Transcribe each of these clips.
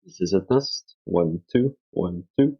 This is a test. 1, 2, 1, 2.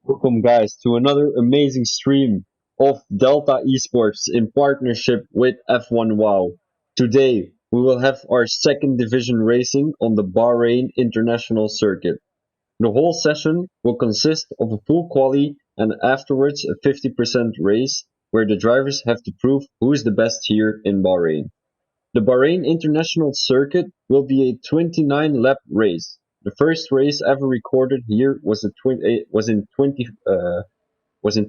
Welcome, guys, to another amazing stream of Delta Esports in partnership with F1 Wow. Today, we will have our second division racing on the Bahrain International Circuit. The whole session will consist of a full quali and afterwards a 50% race where the drivers have to prove who is the best here in Bahrain. The Bahrain International Circuit will be a 29-lap race. The first race ever recorded here was in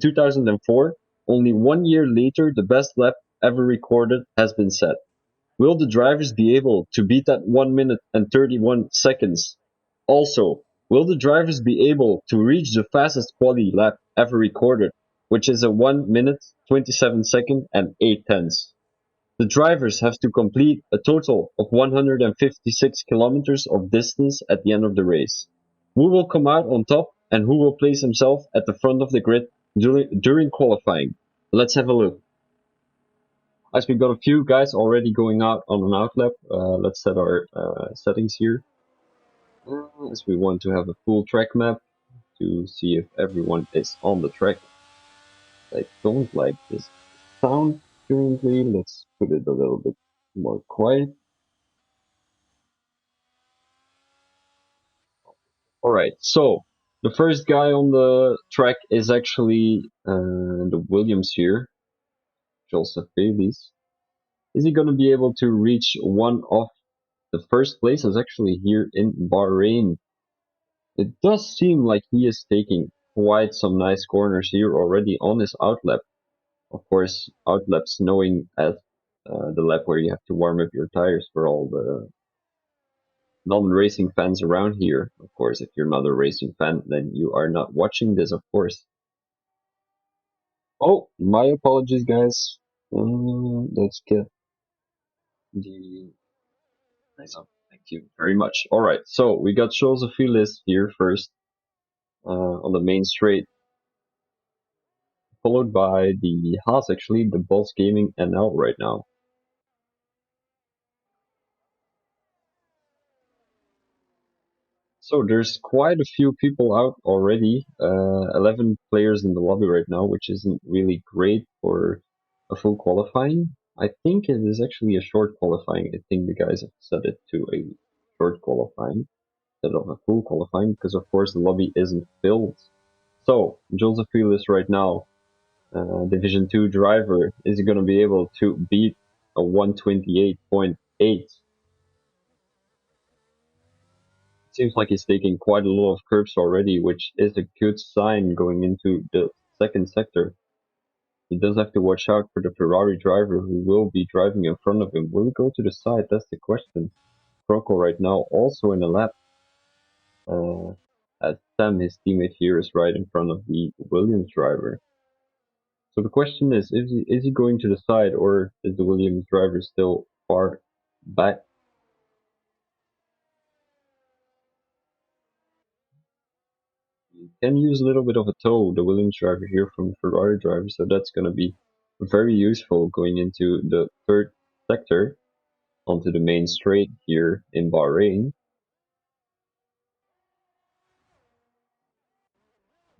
2004. Only 1 year later, the best lap ever recorded has been set. Will the drivers be able to beat that 1 minute and 31 seconds? Also, will the drivers be able to reach the fastest quali lap ever recorded, which is a 1 minute, 27 second and 8 tenths? The drivers have to complete a total of 156 kilometers of distance at the end of the race. Who will come out on top and who will place himself at the front of the grid during qualifying? Let's have a look. As we got a few guys already going out on an outlap, let's set our settings here. As we want to have a full track map to see if everyone is on the track. I don't like this sound currently. Let's put it a little bit more quiet. Alright, so the first guy on the track is actually the Williams here, Joseph Davies. Is he going to be able to reach one of the first places actually here in Bahrain? It does seem like he is taking quite some nice corners here already on his outlap. Of course, outlaps knowing as the lap where you have to warm up your tires for all the non-racing fans around here. Of course, if you're not a racing fan, then you are not watching this, of course. Oh, my apologies, guys. Let's get the nice up. Thank you very much. All right, so we got Joseph Feliz here first on the main straight, followed by the Haas, actually, the Boss Gaming NL right now. So there's quite a few people out already. 11 players in the lobby right now, which isn't really great for a full qualifying. I think it is actually a short qualifying. I think the guys have set it to a short qualifying instead of a full qualifying because, of course, the lobby isn't filled. So Joseph Feliz right now, Division 2 driver, is he going to be able to beat a 128.8? Seems like he's taking quite a lot of curbs already, which is a good sign going into the second sector. He does have to watch out for the Ferrari driver who will be driving in front of him. Will he go to the side? That's the question. Rocco right now also in a lap. As Sam, his teammate here, is right in front of the Williams driver. So the question is he going to the side or is the Williams driver still far back? Can use a little bit of a tow, the Williams driver here from the Ferrari driver, so that's going to be very useful going into the third sector onto the main straight here in Bahrain.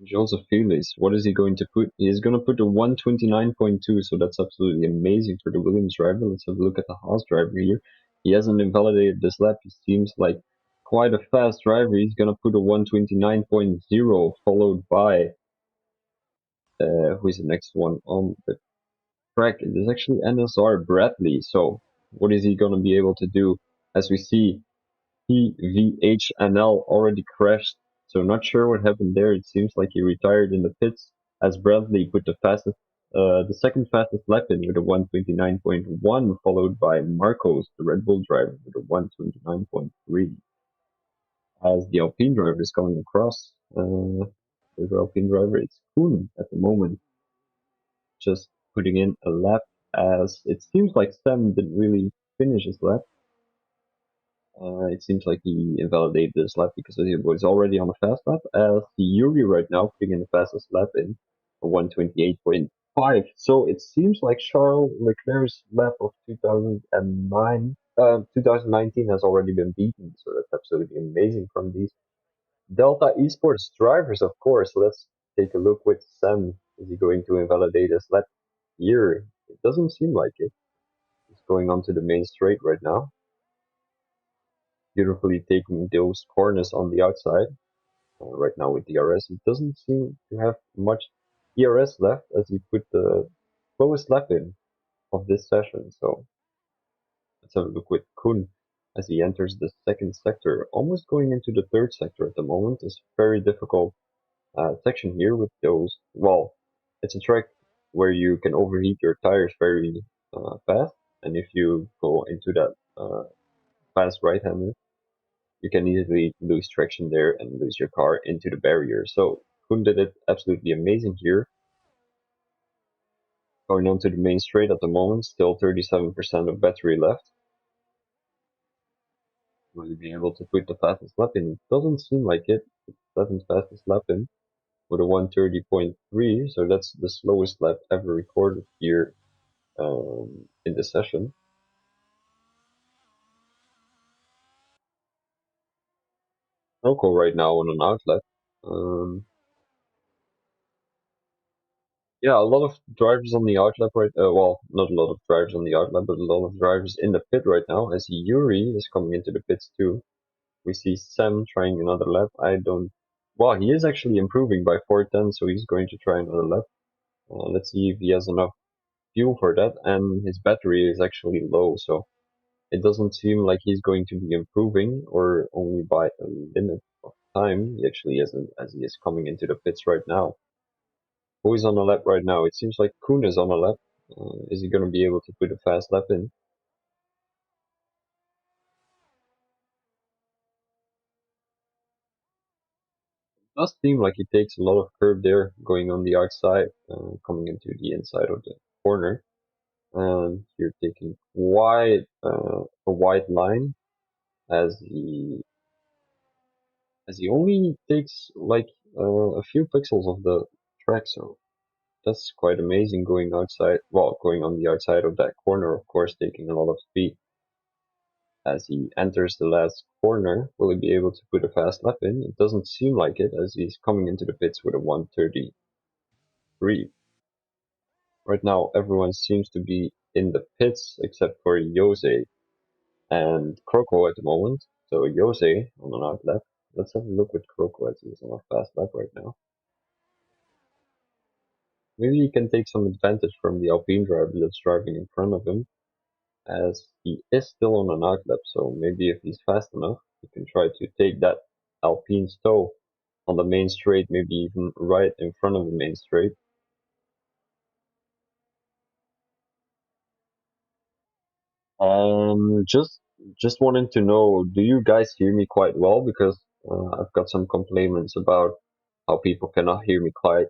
Joseph Felix, what is he going to put? He's going to put a 129.2, so that's absolutely amazing for the Williams driver. Let's have a look at the Haas driver here. He hasn't invalidated this lap. He seems like quite a fast driver. He's going to put a 129.0, followed by, who's the next one on the track? It is actually NSR Bradley. So what is he going to be able to do? As we see, PVHNL already crashed. So not sure what happened there. It seems like he retired in the pits as Bradley put the second fastest lap in with a 129.1, followed by Marcos, the Red Bull driver, with a 129.3. As the Alpine driver is coming across, the Alpine driver, it's Kuhn at the moment, just putting in a lap as it seems like Sam didn't really finish his lap. It seems like he invalidated this lap because he was already on a fast lap. As Yuri right now putting in the fastest lap in 128.5. So it seems like Charles Leclerc's lap of 2019 has already been beaten. So that's absolutely amazing from these Delta Esports drivers, of course. Let's take a look with Sam. Is he going to invalidate his lap here? It doesn't seem like it. He's going onto the main straight right now, beautifully taking those corners on the outside. Right now with DRS, he doesn't seem to have much DRS left as he put the slowest lap in of this session. So let's have a look with Kun as he enters the second sector, almost going into the third sector at the moment. It's a very difficult section here with those. Well, it's a track where you can overheat your tires very fast, and if you go into that fast right-hander, you can easily lose traction there and lose your car into the barrier. So Kun did it absolutely amazing here. Going on to the main straight at the moment, still 37% of battery left. Will he be able to put the fastest lap in? It doesn't seem like it. It's seventh fastest lap in with a 130.3, so that's the slowest lap ever recorded here in the session. Elko right now on an outlet. Um, Yeah, a lot of drivers on the outlet right. Well, not a lot of drivers on the outlet, but a lot of drivers in the pit right now. As Yuri is coming into the pits too, we see Sam trying another lap. I don't. Well, he is actually improving by 410, so he's going to try another lap. Let's see if he has enough fuel for that, and his battery is actually low, so it doesn't seem like he's going to be improving, or only by a limit of time. He actually isn't, as he is coming into the pits right now. Who is on the lap right now? It seems like Kuhn is on the lap. Is he going to be able to put a fast lap in? Does seem like he takes a lot of curve there, going on the outside, coming into the inside of the corner, and you're taking a wide line as he only takes like a few pixels of the track, so that's quite amazing going outside. Well, going on the outside of that corner, of course, taking a lot of speed. As he enters the last corner, will he be able to put a fast lap in? It doesn't seem like it, as he's coming into the pits with a 1:33. Right now, everyone seems to be in the pits except for Jose and Croco at the moment. So Jose on an out lap. Let's have a look with Croco as he's on a fast lap right now. Maybe he can take some advantage from the Alpine driver that's driving in front of him, as he is still on an out lap. So maybe if he's fast enough, he can try to take that Alpine toe on the main straight, maybe even right in front of the main straight. Just wanting to know, do you guys hear me quite well? Because I've got some complaints about how people cannot hear me quite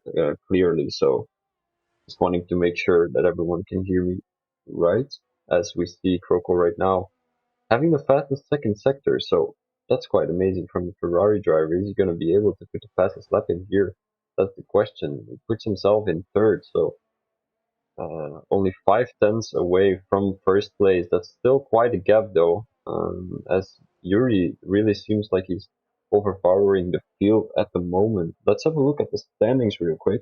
clearly. So just wanting to make sure that everyone can hear me right, as we see Croco right now having the fastest second sector. So that's quite amazing from the Ferrari driver. Is he going to be able to put the fastest lap in here? That's the question. He puts himself in third, so only 5 tenths away from first place. That's still quite a gap though, as Yuri really seems like he's overpowering the field at the moment. Let's have a look at the standings real quick.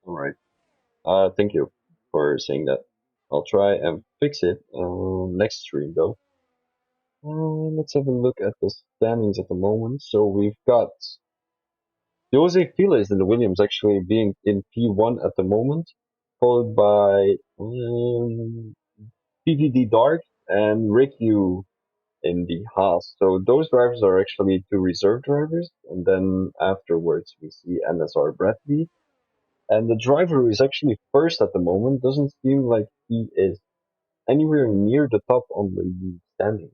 Alright, thank you for saying that. I'll try and fix it next stream though. Let's have a look at the standings at the moment. So we've got Jose Felix in the Williams actually being in P1 at the moment, followed by PVD Dark and Rick Yu in the Haas. So those drivers are actually two reserve drivers, and then afterwards we see NSR Bradley. And the driver who is actually first at the moment doesn't seem like he is anywhere near the top on the standings,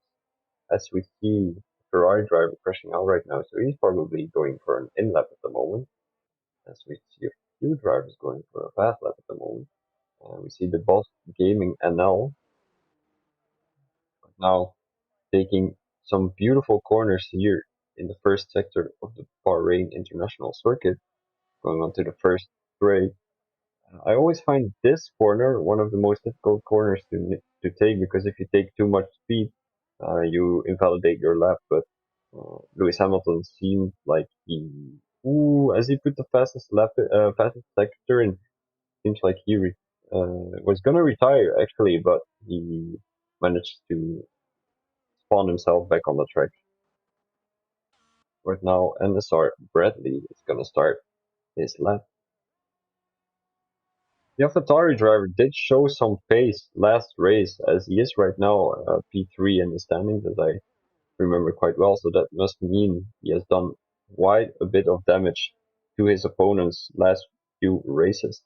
as we see Ferrari driver crashing out right now. So he's probably going for an in lap at the moment, as we see a few drivers going for a fast lap at the moment. We see the Boss Gaming NL now taking some beautiful corners here in the first sector of the Bahrain International Circuit, going on to the first straight. I always find this corner one of the most difficult corners to take, because if you take too much speed, you invalidate your lap. But Lewis Hamilton seemed like as he put the fastest sector in, seems like he was gonna retire actually, but he managed to spawn himself back on the track. Right now, NSR Bradley is gonna start his lap. The AlphaTauri driver did show some pace last race, as he is right now P3 in the standings, as I remember quite well. So that must mean he has done quite a bit of damage to his opponents last few races.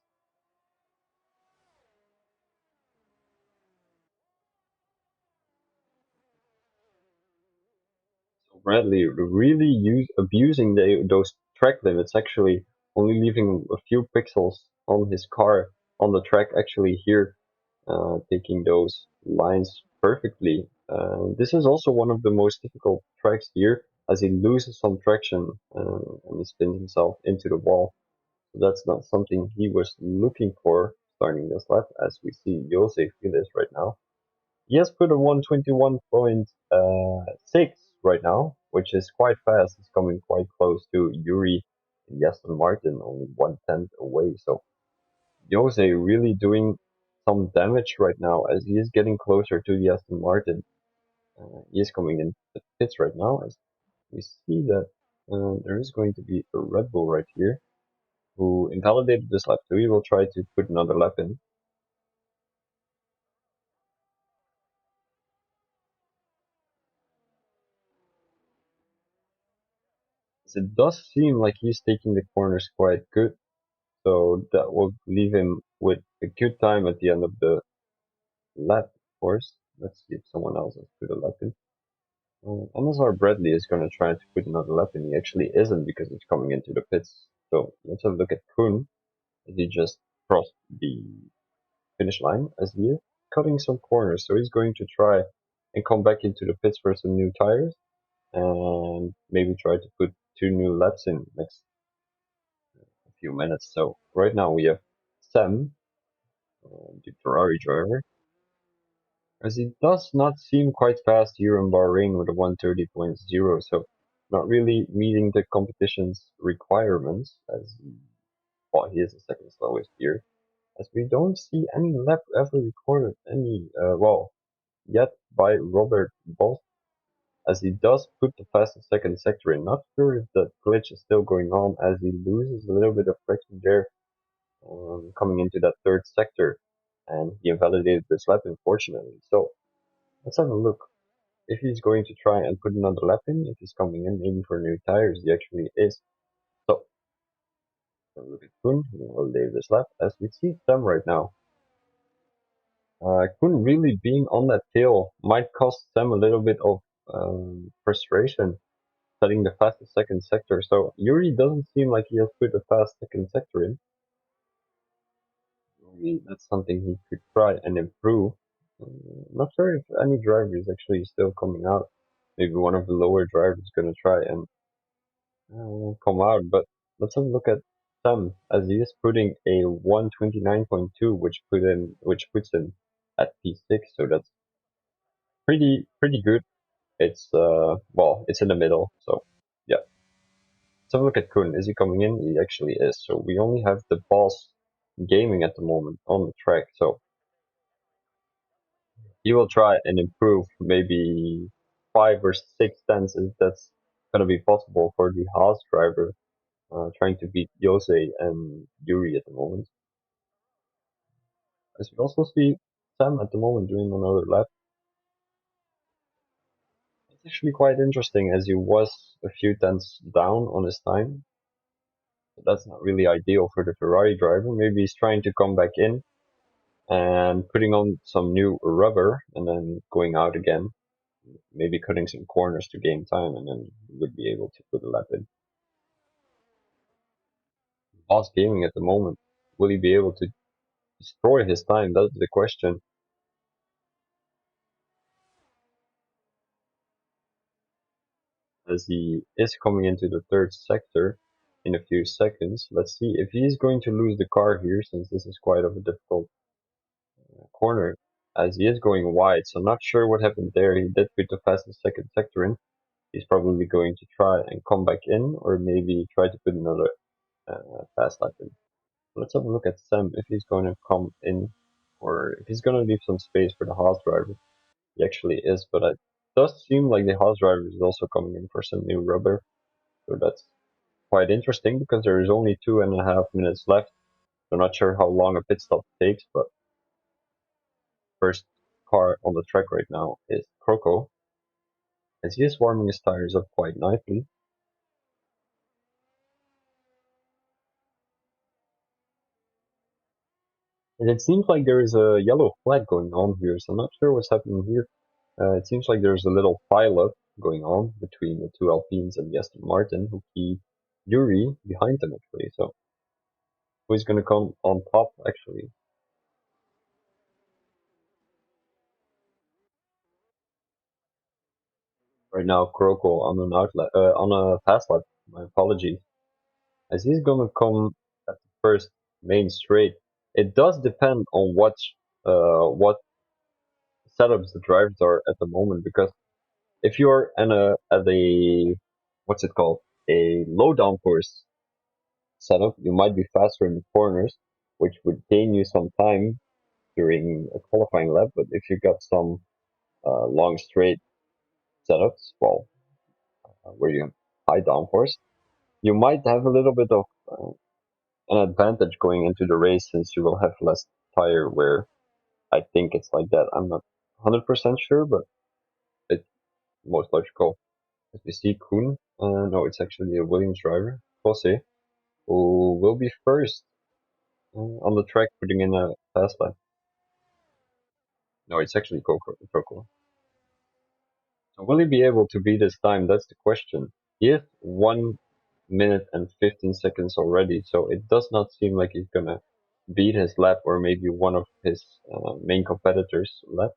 So Bradley really abusing those track limits, actually only leaving a few pixels on his car on the track. Actually here taking those lines perfectly. This is also one of the most difficult tracks here, as he loses some traction and he spins himself into the wall. So that's not something he was looking for starting this lap, as we see Jose Felix right now. He has put a 121.6 right now, which is quite fast. He's coming quite close to Yuri and Aston Martin, only 1/10 away. So Jose really doing some damage right now, as he is getting closer to the Aston Martin. He is coming in the pits right now, as we see that there is going to be a Red Bull right here, who invalidated this lap, so he will try to put another lap in. It does seem like he's taking the corners quite good, so that will leave him with a good time at the end of the lap, of course. Let's see if someone else has put a lap in. MSR Bradley is going to try to put another lap in. He actually isn't because he's coming into the pits. So let's have a look at Kuhn. He just crossed the finish line as he is cutting some corners. So he's going to try and come back into the pits for some new tires and maybe try to put two new laps in next few minutes. So right now we have Sam, the Ferrari driver, as he does not seem quite fast here in Bahrain with a 130.0, so not really meeting the competition's requirements as well, he is the second slowest here, as we don't see any lap ever recorded yet by Robert Boss, as he does put the fastest second sector in. Not sure if that glitch is still going on as he loses a little bit of friction there coming into that third sector, and he invalidated this lap unfortunately. So let's have a look. If he's going to try and put another lap in, if he's coming in maybe for new tires, he actually is. So, look at Kun, he will leave this lap as we see them right now. Kun really being on that tail might cost them a little bit of frustration setting the fastest second sector. So Yuri doesn't seem like he has put a fast second sector in. Maybe that's something he could try and improve. Not sure if any driver is actually still coming out. Maybe one of the lower drivers is going to try and come out. But let's have a look at Sam as he is putting a 129.2, which puts him at P6. So that's pretty good. It's it's in the middle. So yeah. Let's have a look at Kun. Is he coming in? He actually is. So we only have the boss gaming at the moment on the track. So he will try and improve maybe 5 or 6 tenths if that's gonna be possible for the Haas driver trying to beat Jose and Yuri at the moment. As we also see Sam at the moment doing another lap. It's actually quite interesting as he was a few tenths down on his time. But that's not really ideal for the Ferrari driver. Maybe he's trying to come back in and putting on some new rubber and then going out again. Maybe cutting some corners to gain time and then he would be able to put a lap in. Boss gaming at the moment. Will he be able to destroy his time? That's the question. As he is coming into the third sector in a few seconds. Let's see if he's going to lose the car here, since this is quite of a difficult corner, as he is going wide. So not sure what happened there. He did put the fastest second sector in. He's probably going to try and come back in, or maybe try to put another fast lap in. Let's have a look at Sam if he's going to come in, or if he's going to leave some space for the Haas driver. He actually is, but it does seem like the Haas driver is also coming in for some new rubber. So that's quite interesting because there is only 2.5 minutes left. So not sure how long a pit stop takes, but first car on the track right now is Croco, as he is warming his tires up quite nicely. And it seems like there is a yellow flag going on here, so I'm not sure what's happening here. It seems like there's a little pile-up going on between the two Alpines and the Aston Martin, who keep Yuri behind them actually. So who's going to come on top actually? Right now, Croco on an outlet, on a pass lap. My apologies. As he's gonna come at the first main straight. It does depend on what setups the drivers are at the moment, because if you're at a what's it called, a low downforce setup, you might be faster in the corners, which would gain you some time during a qualifying lap. But if you got some long straight setups, where you have high downforce, you might have a little bit of an advantage going into the race since you will have less tire wear. I think it's like that. I'm not 100% sure, but it's most logical. As we see Kuhn, no, it's actually a Williams driver, Jose, who will be first on the track putting in a fast lap. No, it's actually Coco. So will he be able to beat his time? That's the question. He is 1 minute and 15 seconds already, so it does not seem like he's gonna beat his lap or maybe one of his main competitors' lap,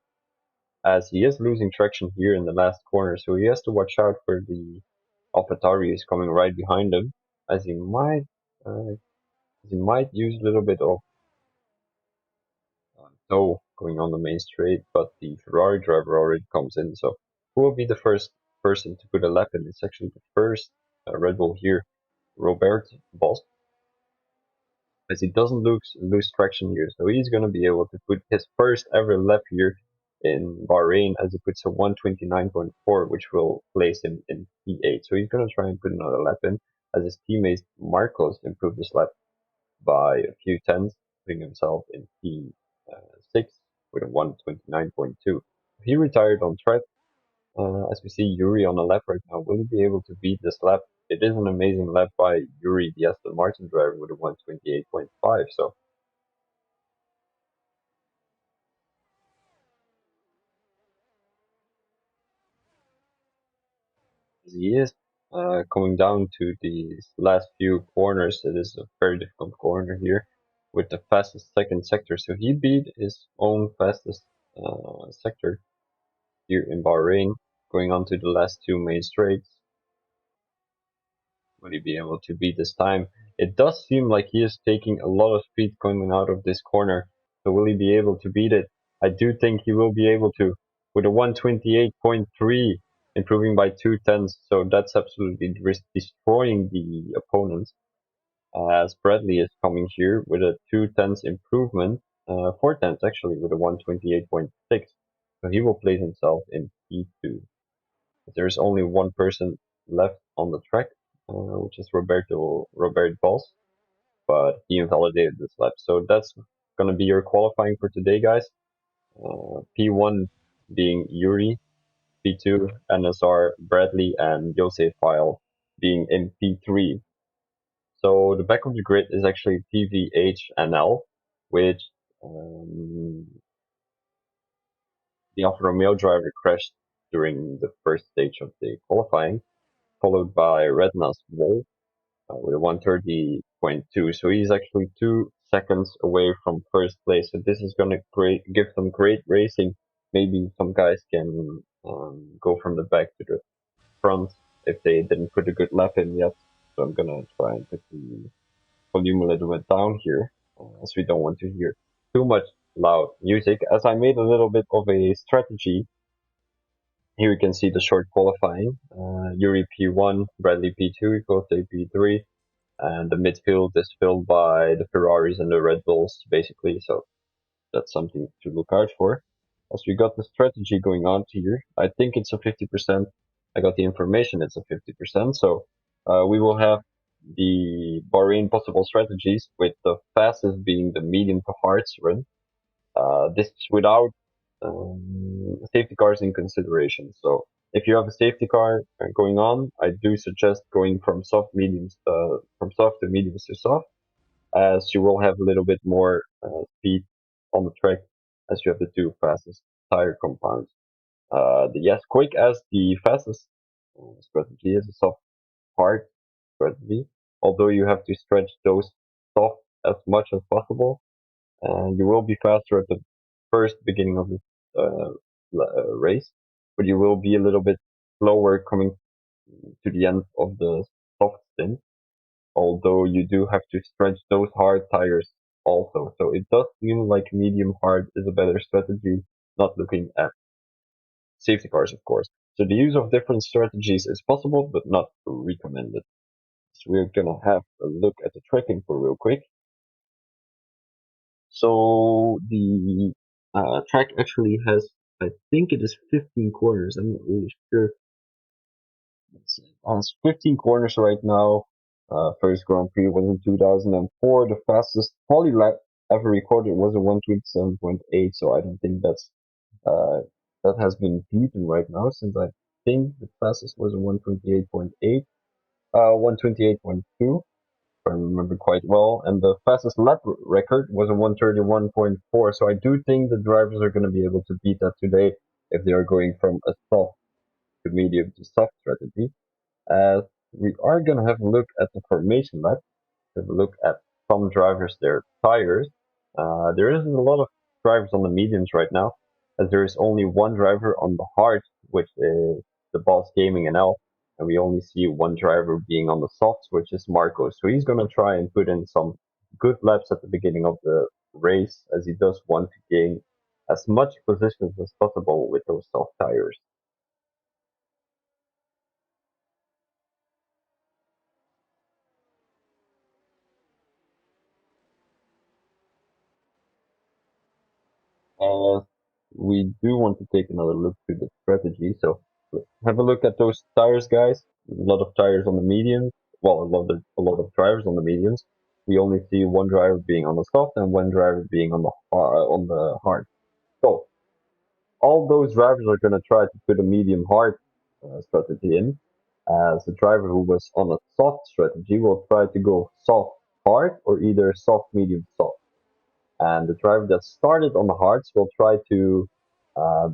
as he is losing traction here in the last corner, so he has to watch out for the AlphaTauri is coming right behind him, as uh, he might use a little bit of toe going on the main straight, but the Ferrari driver already comes in. So who will be the first person to put a lap in? It's actually the first Red Bull here, Robert Boss, as he doesn't lose traction here. So he's going to be able to put his first ever lap here in Bahrain as he puts a 129.4, which will place him in P8. So he's going to try and put another lap in as his teammate Marcos improved his lap by a few tenths, putting himself in P6 with a 129.2. He retired on track. As we see Yuri on a lap right now, will he be able to beat this lap? It is an amazing lap by Yuri, the Aston Martin driver, with a 128.5. So as he is coming down to these last few corners, it is a very difficult corner here with the fastest second sector. So he beat his own fastest sector here in Bahrain, going on to the last two main straights. Will he be able to beat this time? It does seem like he is taking a lot of speed coming out of this corner. So will he be able to beat it? I do think he will be able to with a 128.3, improving by 2 tenths. So that's absolutely destroying the opponents. As Bradley is coming here with a 2 tenths improvement, 4 tenths actually with a 128.6. So he will place himself in P2. There's only one person left on the track, which is Robert Boss, but he invalidated this lap. So that's going to be your qualifying for today, guys. P1 being Yuri, P2 NSR Bradley, and Jose File being in P3. So the back of the grid is actually TVHNL, which the Alfa Romeo driver crashed during the first stage of the qualifying, followed by Redna's Wall with a 130.2. So he's actually 2 seconds away from first place. So this is going to give them great racing. Maybe some guys can go from the back to the front if they didn't put a good lap in yet. So I'm going to try and put the volume a little bit down here, as we don't want to hear too much loud music. As I made a little bit of a strategy, here you can see the short qualifying. Yuri P1, Bradley P2, Jose P3, and the midfield is filled by the Ferraris and the Red Bulls, basically. So that's something to look out for. As we got the strategy going on here, I think it's a 50%. I got the information, it's a 50%. So we will have the Bahrain possible strategies with the fastest being the medium to hards run. This is without safety cars in consideration. So if you have a safety car going on, I do suggest going from from soft to mediums to soft, as you will have a little bit more speed on the track, as you have the two fastest tire compounds. Yes, quick as the fastest strategy is a soft hard strategy, although you have to stretch those soft as much as possible, and you will be faster at the first beginning of the race, but you will be a little bit slower coming to the end of the soft stint, although you do have to stretch those hard tires also. So it does seem like medium hard is a better strategy, not looking at safety cars, of course. So the use of different strategies is possible, but not recommended. So we're gonna have a look at the track info real quick. So the track actually has, I think it is 15 corners. I'm not really sure. It's 15 corners right now. First Grand Prix was in 2004. The fastest poly lap ever recorded was a 127.8. So I don't think uh, that has been beaten right now, since I think the fastest was a 128.8, 128.2, if I remember quite well. And the fastest lap record was a 131.4. So I do think the drivers are going to be able to beat that today if they are going from a soft to medium to soft strategy. As we are going to have a look at the formation lap, have a look at some drivers, their tires. There isn't a lot of drivers on the mediums right now, as there is only one driver on the hard, which is the Boss Gaming NL, and we only see one driver being on the softs, which is Marco. So he's going to try and put in some good laps at the beginning of the race, as he does want to gain as much positions as possible with those soft tires. Uh, we do want to take another look to the strategy. So have a look at those tires, guys. A lot of tires on the mediums. Well, a lot of drivers on the mediums. We only see one driver being on the soft and one driver being on the hard. So all those drivers are going to try to put a medium hard strategy in. As the driver who was on a soft strategy will try to go soft hard or either soft medium soft. And the driver that started on the hards will try to uh,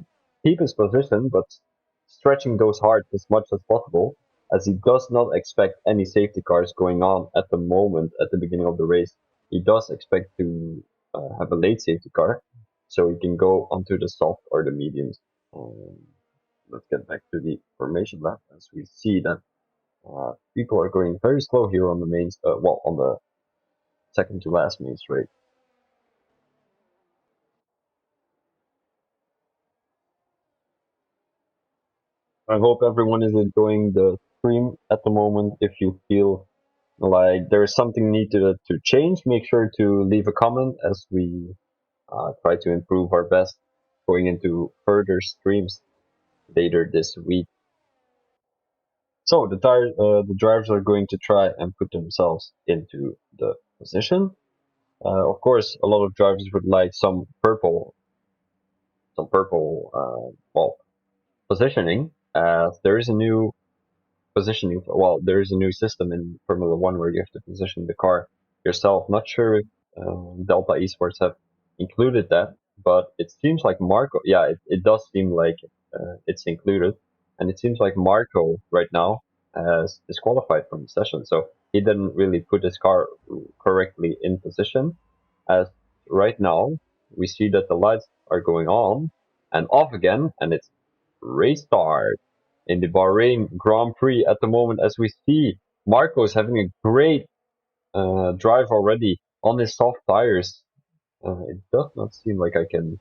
keep his position, but stretching those hards as much as possible, as he does not expect any safety cars going on at the moment at the beginning of the race. He does expect to have a late safety car, so he can go onto the soft or the mediums. Um, let's get back to the formation lap, as we see that people are going very slow here on the mains, on the second to last main straight. I hope everyone is enjoying the stream at the moment. If you feel like there is something needed to change, make sure to leave a comment, as we try to improve our best going into further streams later this week. So the drivers are going to try and put themselves into the position. Of course, a lot of drivers would like well, positioning, as there is a new positioning. Well, there is a new system in Formula One where you have to position the car yourself. Not sure if Delta Esports have included that, but it seems like Marco. Yeah, it does seem like it's included, and it seems like Marco right now has disqualified from the session. So he didn't really put his car correctly in position. As right now we see that the lights are going on and off again, and it's race start in the Bahrain Grand Prix at the moment, as we see Marco's having a great drive already on his soft tires. It does not seem like I can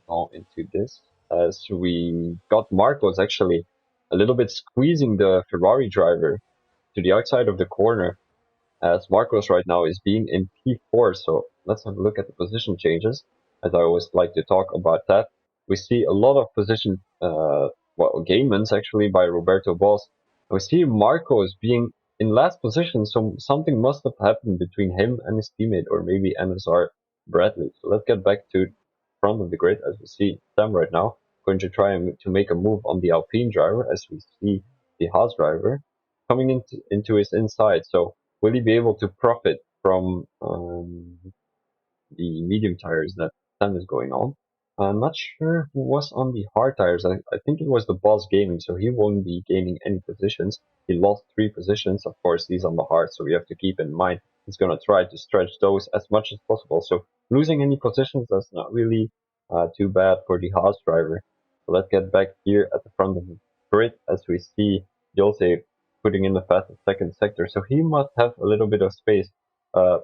go into this, as we got Marco's actually a little bit squeezing the Ferrari driver to the outside of the corner, as Marcos right now is being in P4. So let's have a look at the position changes, as I always like to talk about that. We see a lot of position, gainments actually by Roberto Boss. We see Marcos being in last position, so something must have happened between him and his teammate, or maybe NSR Bradley. So let's get back to front of the grid, as we see Sam right now going to try and to make a move on the Alpine driver, as we see the Haas driver coming into his inside. So will he be able to profit from the medium tires that Sam is going on? I'm not sure who was on the hard tires. I think it was the Boss Gaming, so he won't be gaining any positions. He lost 3 positions. Of course, he's on the hard, so we have to keep in mind he's going to try to stretch those as much as possible. So losing any positions, that's not really too bad for the Haas driver. So let's get back here at the front of the grid, as we see Jose putting in the fastest second sector. So he must have a little bit of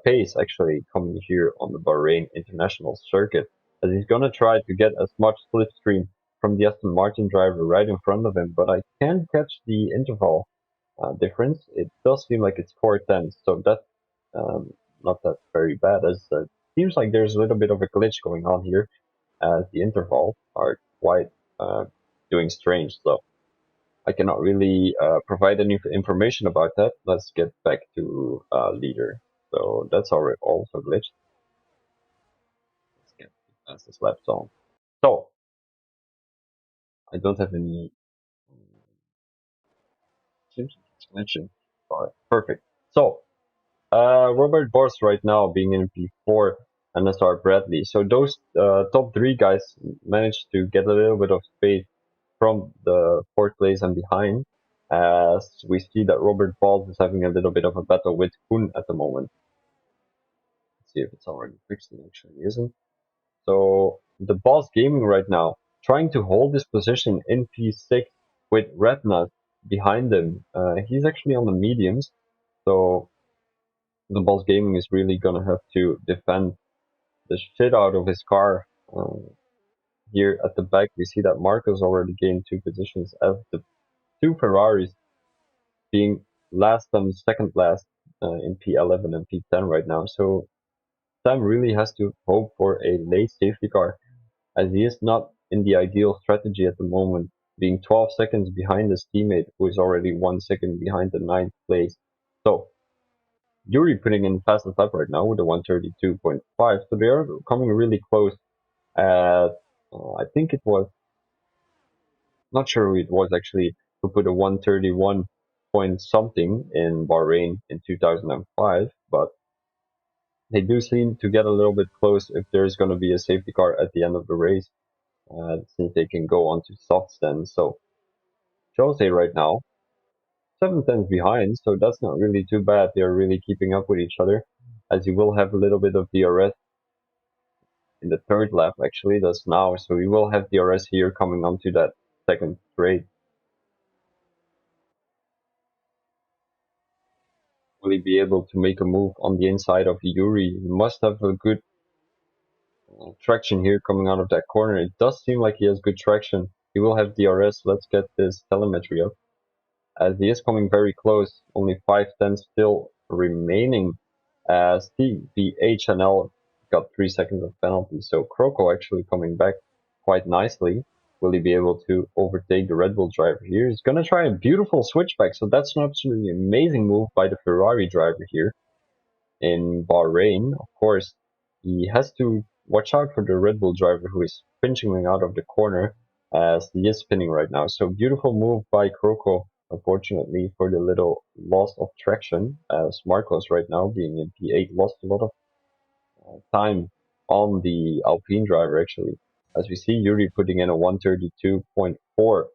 pace actually coming here on the Bahrain International Circuit, as he's gonna try to get as much slipstream from the Aston Martin driver right in front of him. But I can't catch the interval difference. It does seem like it's 4 tenths, so that's not that very bad. As it seems like there's a little bit of a glitch going on here, as the interval are quite uh, doing strange. So I cannot really provide any information about that. Let's get back to leader. So that's already also glitched. Let's get the fastest lap zone. So I don't have any explanation. All right, perfect. So Robert Boss right now being in P4 and SR Bradley. So those top three guys managed to get a little bit of space from the fourth place and behind, as we see that Robert Balls is having a little bit of a battle with Kuhn at the moment. Let's see if it's already fixed. It actually isn't. So the Balls Gaming right now trying to hold his position in P6 with Rednut behind him. He's actually on the mediums, so the Balls Gaming is really gonna have to defend the shit out of his car. Here at the back, we see that Marcos already gained two positions as the two Ferraris being last and second last in P11 and P10 right now. So Sam really has to hope for a late safety car, as he is not in the ideal strategy at the moment, being 12 seconds behind his teammate, who is already 1 second behind the ninth place. So Yuri putting in fastest lap right now with a 132.5. So they are coming really close. At I think it was not sure who it was actually who put a 131 point something in Bahrain in 2005, but they do seem to get a little bit close if there's going to be a safety car at the end of the race, since they can go on to soft stands. So Jose right now, 7 tenths behind, so that's not really too bad. They're really keeping up with each other, as you will have a little bit of DRS in the third lap, actually, that's now. So we will have DRS here coming onto that second straight. Will he be able to make a move on the inside of Yuri? He must have a good traction here coming out of that corner. It does seem like he has good traction. He will have DRS. Let's get this telemetry up. As he is coming very close, only 5 tenths still remaining. As the HNL got 3 seconds of penalty. So Croco actually coming back quite nicely. Will he be able to overtake the Red Bull driver here? He's going to try a beautiful switchback. So that's an absolutely amazing move by the Ferrari driver here in Bahrain. Of course, he has to watch out for the Red Bull driver who is pinching out of the corner as he is spinning right now. So beautiful move by Croco. Unfortunately for the little loss of traction, as Marcos right now being in P8 lost a lot of time on the Alpine driver actually. As we see Yuri putting in a 132.4. So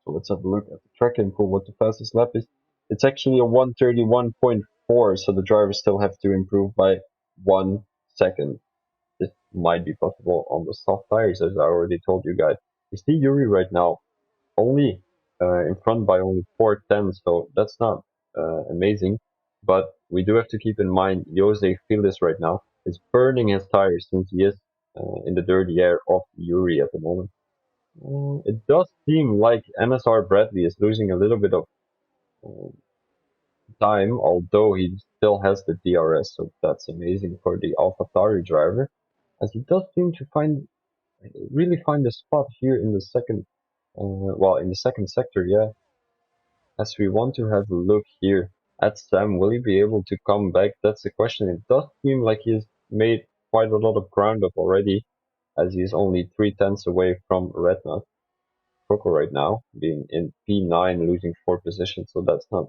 let's have a look at the track info, what the fastest lap is. It's actually a 131.4, so the drivers still have to improve by 1 second. This might be possible on the soft tires, as I already told you guys. You see Yuri right now only in front by only 4 tenths, so that's not amazing. But we do have to keep in mind Jose Feliz right now is burning his tires since he is in the dirty air of Yuri at the moment. It does seem like NSR Bradley is losing a little bit of uh, time, although he still has the DRS, so that's amazing for the AlphaTauri driver, as he does seem to really find a spot here in the second, in the second sector, yeah. As we want to have a look here at Sam, will he be able to come back? That's the question. It does seem like he's made quite a lot of ground up already, as he's only 3 tenths away from Rednut. Coco right now, being in P9, losing 4 positions, so that's not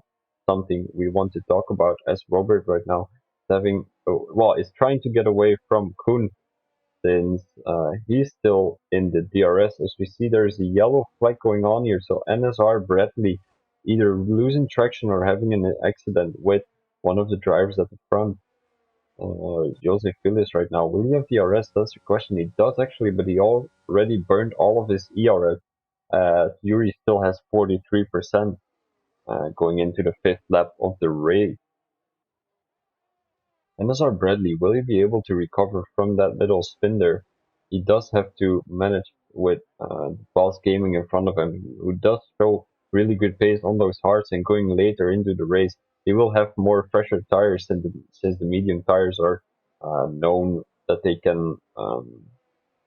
something we want to talk about. As Robert right now is trying to get away from Kuhn, since he's still in the DRS. As we see, there's a yellow flag going on here, so NSR Bradley either losing traction or having an accident with one of the drivers at the front. Jose Feliz right now, will he have DRS? That's the question. He does actually, but he already burned all of his ERS. Yuri still has 43% going into the fifth lap of the race. And as our Bradley, will he be able to recover from that little spin there? He does have to manage with Boss Gaming in front of him, who does show really good pace on those hards, and going later into the race, he will have more fresher tires since the medium tires are known that they can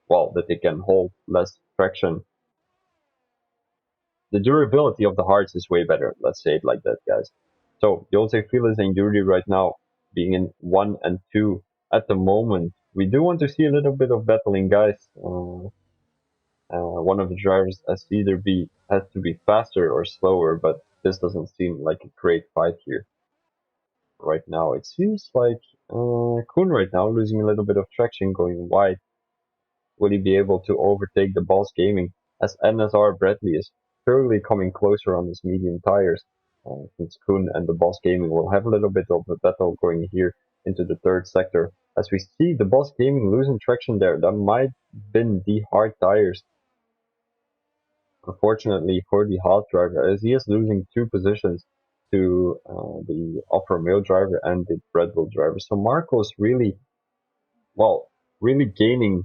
that they can hold less traction. the durability of the hearts is way better. Let's say it like that, guys. So Jose Felix and Yuri right now being in 1 and 2 at the moment. We do want to see a little bit of battling, guys. One of the drivers has to be faster or slower, but this doesn't seem like a great fight here right now. It seems like Kuhn right now losing a little bit of traction going wide. Will he be able to overtake the Boss Gaming as NSR Bradley is surely coming closer on his medium tires? Since Kuhn and the Boss Gaming will have a little bit of a battle going here into the third sector. As we see the Boss Gaming losing traction there, that might have been the hard tires. Unfortunately for the Haas driver, as he is losing 2 positions to the Alfa Romeo driver and the Red Bull driver. So Marco's really, well, really gaining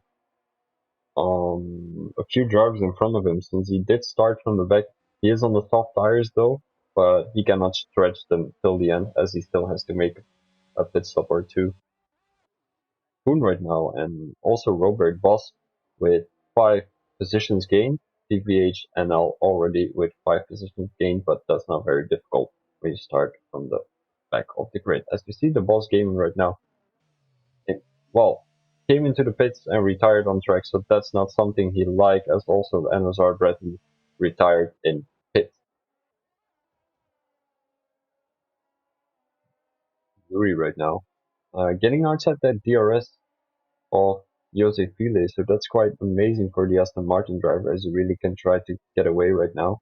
a few drivers in front of him since he did start from the back. He is on the soft tires though, but he cannot stretch them till the end as he still has to make a pit stop or two. Kuhn right now and also Robert Boss with 5 positions gained. TVH NL already with 5 positions gained, but that's not very difficult when you start from the back of the grid. As you see, the Boss Gaming right now, well, came into the pits and retired on track, so that's not something he liked, as also NSR Bradley retired in pit. Yuri right now, getting outside that DRS of Jose File, so that's quite amazing for the Aston Martin driver, as he really can try to get away right now.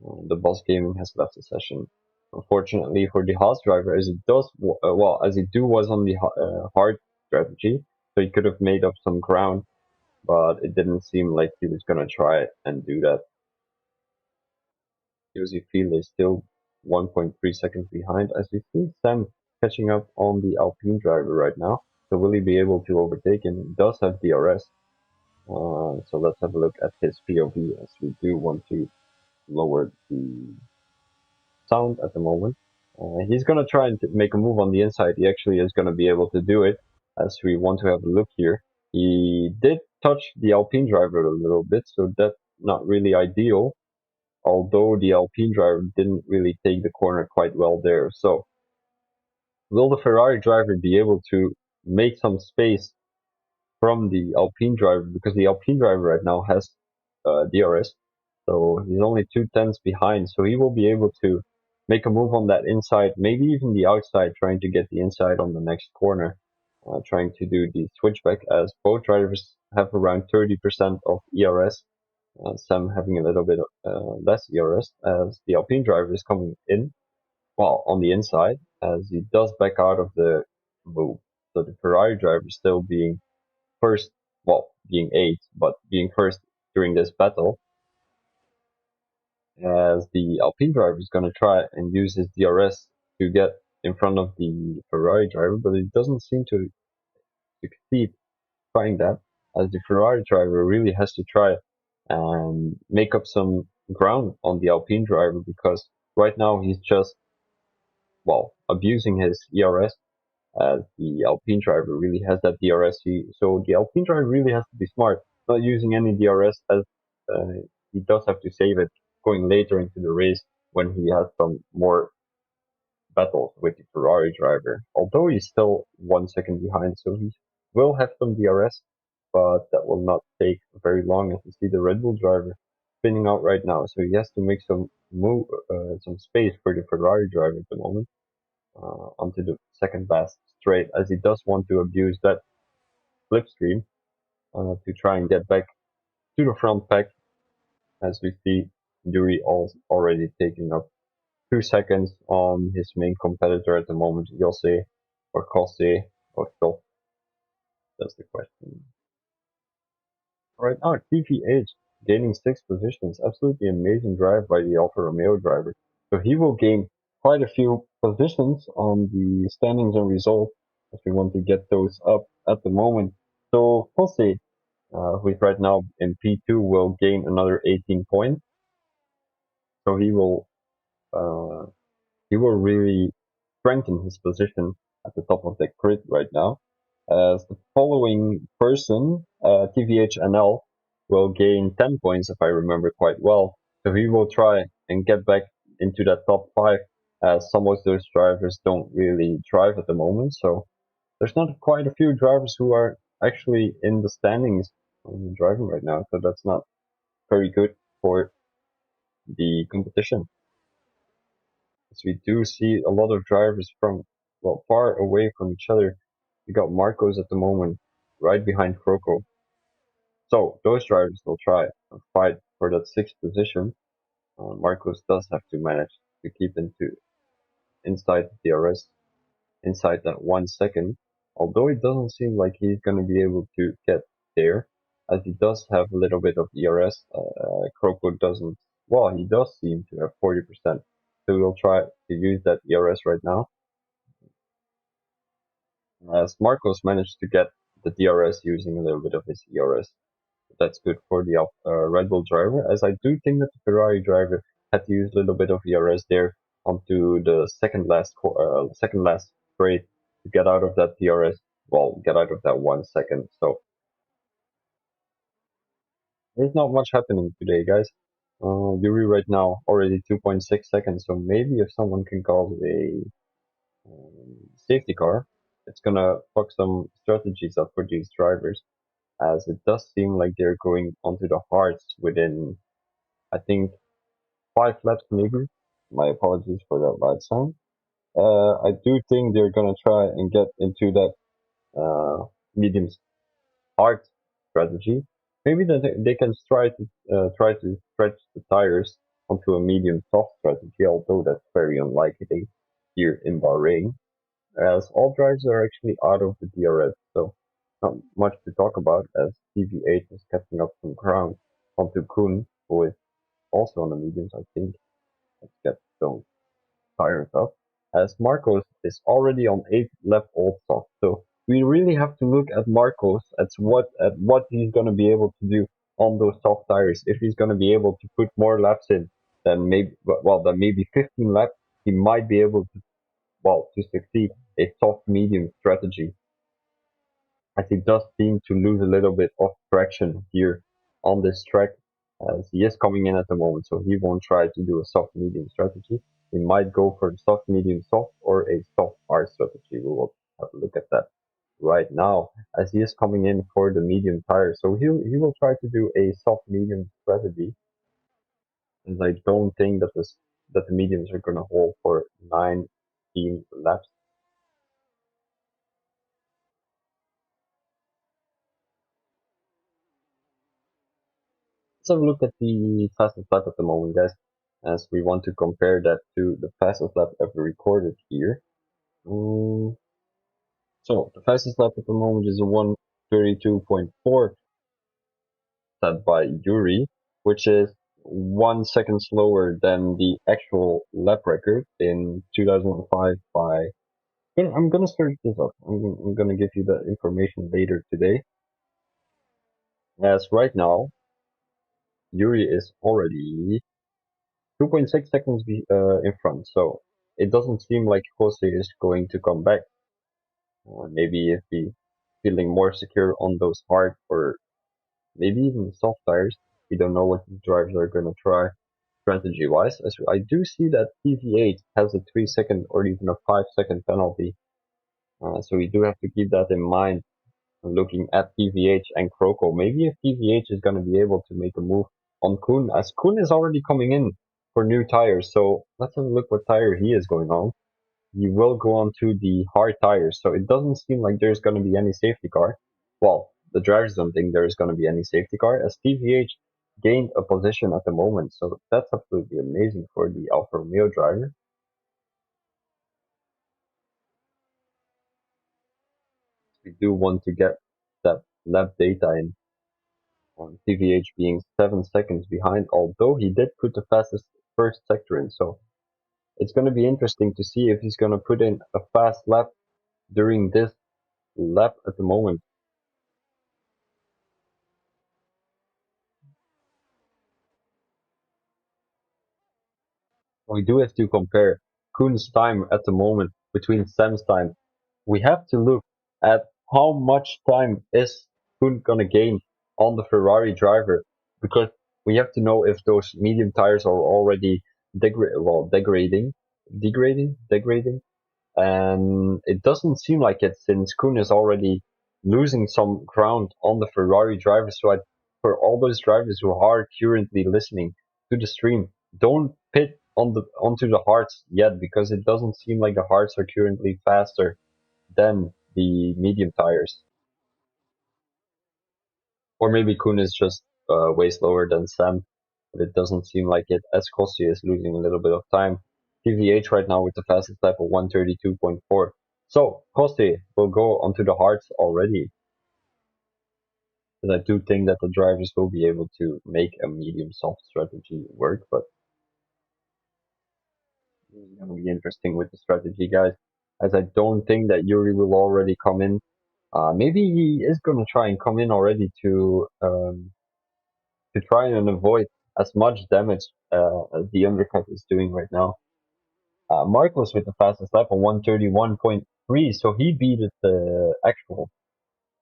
The Boss Gaming has left the session. Unfortunately for the Haas driver, as it does as he was on the hard strategy, so he could have made up some ground, but it didn't seem like he was gonna try and do that. Jose File is still 1.3 seconds behind, as we see Sam catching up on the Alpine driver right now. So will he be able to overtake him? He does have DRS. So let's have a look at his POV, as we do want to lower the sound at the moment. He's going to try and make a move on the inside. He actually is going to be able to do it, as we want to have a look here. He did touch the Alpine driver a little bit, so that's not really ideal, although the Alpine driver didn't really take the corner quite well there. So will the Ferrari driver be able to make some space from the Alpine driver, because the Alpine driver right now has DRS, so he's only 2 tenths behind, so he will be able to make a move on that inside, maybe even the outside, trying to get the inside on the next corner, trying to do the switchback, as both drivers have around 30% of ERS, Sam having a little bit less ERS, as the Alpine driver is coming in, well, on the inside, as he does back out of the move. So the Ferrari driver still being first, well, being 8th, but being first during this battle, as the Alpine driver is going to try and use his DRS to get in front of the Ferrari driver, but it doesn't seem to succeed trying that, as the Ferrari driver really has to try and make up some ground on the Alpine driver, because right now he's just, well, abusing his ERS, as the Alpine driver really has that DRS. So the Alpine driver really has to be smart, not using any DRS, as uh, he does have to save it going later into the race when he has some more battles with the Ferrari driver. Although he's still 1 second behind, so he will have some DRS, but that will not take very long, as you see the Red Bull driver spinning out right now. So he has to make some some space for the Ferrari driver at the moment, onto the second last straight, as he does want to abuse that slipstream to try and get back to the front pack, as we see Yuri already taking up 2 seconds on his main competitor at the moment, Jose or Kose or Phil. That's the question. Right now, TVH gaining 6 positions. Absolutely amazing drive by the Alfa Romeo driver. So he will gain quite a few positions on the standings and results, as we want to get those up at the moment. So Jose, who is right now in P2, will gain another 18 points. So uh, he will really strengthen his position at the top of the grid right now. As the following person, TVH NL, will gain 10 points if I remember quite well. So he will try and get back into that top five, as some of those drivers don't really drive at the moment. So there's not quite a few drivers who are actually in the standings driving right now. So that's not very good for the competition. As we do see a lot of drivers from, well, far away from each other. We got Marcos at the moment, right behind Croco. So those drivers will try and fight for that sixth position. Marcos does have to manage to keep into inside the DRS, inside that 1 second. Although it doesn't seem like he's going to be able to get there, as he does have a little bit of ERS. Croco doesn't. Well, he does seem to have 40%. So we'll try to use that ERS right now. As Marcos managed to get the DRS using a little bit of his ERS. That's good for the Red Bull driver, as I do think that the Ferrari driver had to use a little bit of ERS there onto the second last straight to get out of that DRS. Well, get out of that 1 second. So there's not much happening today, guys. Yuri right now already 2.6 seconds. So maybe if someone can call a safety car, it's gonna fuck some strategies up for these drivers, as it does seem like they're going onto the hards within, I think, 5 laps maybe. My apologies for that loud sound. I do think they're gonna try and get into that medium hard strategy. Maybe that they can try to stretch the tires onto a medium soft strategy, although that's very unlikely here in Bahrain, as all drivers are actually out of the DRS, so not much to talk about, as TV8 is catching up some ground onto Kun, who is also on the mediums, I think. Let's get those tires up, as Marcos is already on 8th lap also. So we really have to look at Marcos at what he's going to be able to do on those soft tires. If he's going to be able to put more laps in, then maybe 15 laps, he might be able to, well, to succeed a soft medium strategy, as he does seem to lose a little bit of traction here on this track, as he is coming in at the moment, so he won't try to do a soft medium strategy. He might go for the soft medium soft or a soft hard strategy. We will have a look at that right now, as he is coming in for the medium tire. So he will try to do a soft medium strategy, as I don't think that the mediums are gonna hold for 19 laps. Let's have a look at the fastest lap at the moment, guys, as we want to compare that to the fastest lap ever recorded here. Mm, so the fastest lap at the moment is a 1:32.4 set by Yuri, which is 1 second slower than the actual lap record in 2005 by. I'm gonna search this up. I'm gonna give you the information later today. As right now, Yuri is already 2.6 seconds in front, so it doesn't seem like Jose is going to come back. Maybe if he feeling more secure on those hard or maybe even soft tires, we don't know what the drivers are going to try strategy wise. As I do see that TV8 has a 3 second or even a 5 second penalty, so we do have to keep that in mind looking at TVH and Croco. Maybe if TVH is going to be able to make a move on Kuhn, as Kuhn is already coming in for new tires. So let's have a look what tire he is going on. He will go on to the hard tires. So it doesn't seem like there's going to be any safety car. Well, the drivers don't think there's going to be any safety car, as TVH gained a position at the moment. So that's absolutely amazing for the Alfa Romeo driver. We do want to get that lap data in, on TVH being 7 seconds behind, although he did put the fastest first sector in. So it's going to be interesting to see if he's going to put in a fast lap during this lap at the moment. We do have to compare Kuhn's time at the moment between Sam's time. We have to look at how much time is Kuhn going to gain on the Ferrari driver, because we have to know if those medium tires are already degrading, and it doesn't seem like it since Kuhn is already losing some ground on the Ferrari drivers. So for all those drivers who are currently listening to the stream, don't pit onto the hards yet because it doesn't seem like the hards are currently faster than the medium tires. Or maybe Kuhn is just way slower than Sam, but it doesn't seem like it, as Kossi is losing a little bit of time. TVH right now with the fastest lap of 132.4. So, Kossi will go onto the hards already. And I do think that the drivers will be able to make a medium soft strategy work, but it's going to be interesting with the strategy, guys. As I don't think that Yuri will already come in. Maybe he is going to try and come in already to try and avoid as much damage as the undercut is doing right now. Marcos with the fastest lap on 131.3, so he beat the actual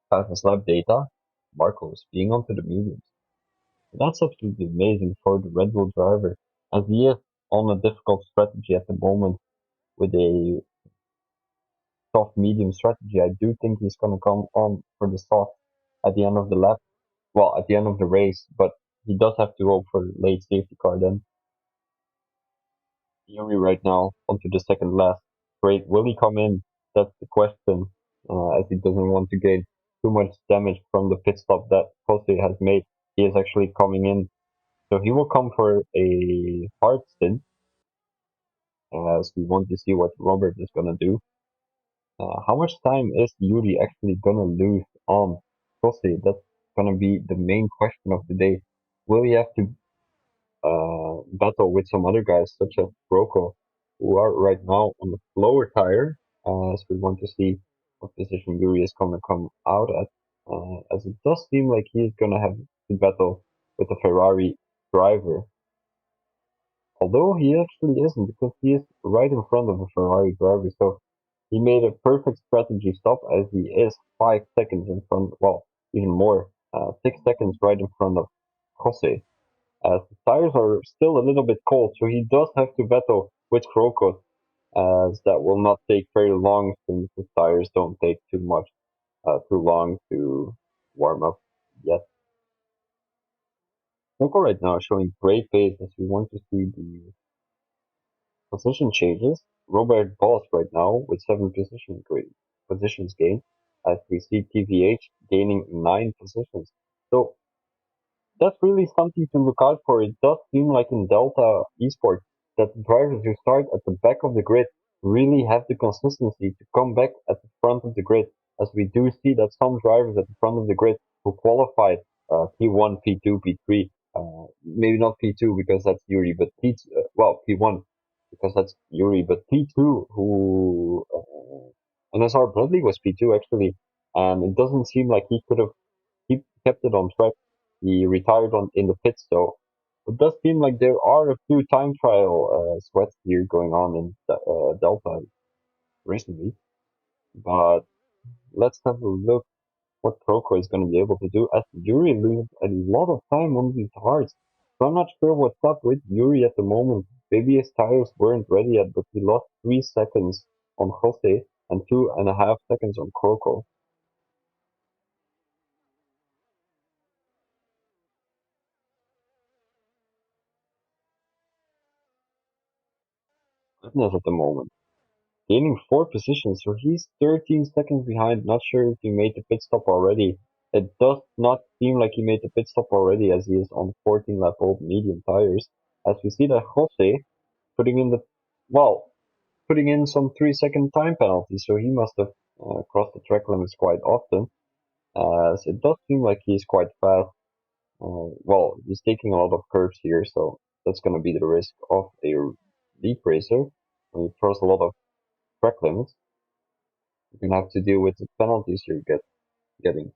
fastest lap data. Marcos being onto the mediums. That's absolutely amazing for the Red Bull driver, as he is on a difficult strategy at the moment with a soft medium strategy. I do think he's going to come on for the soft at the end of the lap, well, at the end of the race, but he does have to go for late safety car then. Yuri right now onto the second last straight. Will he come in? That's the question, as he doesn't want to gain too much damage from the pit stop that Jose has made. He is actually coming in, so he will come for a hard stint, as we want to see what Robert is gonna do. How much time is Yuri actually gonna lose on Jose? That's gonna be the main question of the day. Will he have to battle with some other guys such as Rocco, who are right now on the slower tire, as we want to see what position Yuri is going to come out at, as it does seem like he's going to have to battle with the Ferrari driver. Although he actually isn't, because he is right in front of the Ferrari driver, so he made a perfect strategy stop as he is 5 seconds in front, well, even more, 6 seconds right in front of Jose, as the tires are still a little bit cold, so he does have to battle with Krokos, as that will not take very long since the tires don't take too long to warm up yet. Kroko right now is showing great pace as we want to see the position changes. Robert Boss right now with 7 positions gained, as we see TVH gaining 9 positions. So that's really something to look out for. It does seem like in Delta Esports that the drivers who start at the back of the grid really have the consistency to come back at the front of the grid, as we do see that some drivers at the front of the grid who qualified P1, P2, P3, maybe not P2 because that's Yuri, but P1 because that's Yuri, but P2 who NSR Bradley was P2 actually, and it doesn't seem like he could have kept it on track. He retired in the pits, so it does seem like there are a few time trial sweats here going on in Delta recently. But let's have a look what Proko is going to be able to do, as Yuri loses a lot of time on these hards. So I'm not sure what's up with Yuri at the moment. Maybe his tires weren't ready yet, but he lost 3 seconds on Jose and 2.5 seconds on Kroko. Goodness at the moment. Gaining 4 positions, so he's 13 seconds behind. Not sure if he made the pit stop already. It does not seem like he made the pit stop already, as he is on 14 lap old medium tires. As we see that Jose putting in putting in some 3 second time penalties, so he must have crossed the track limits quite often. As it does seem like he's quite fast. He's taking a lot of curves here, so that's going to be the risk of a deep racer when he throws a lot of track limits. You're gonna have to deal with the penalties getting.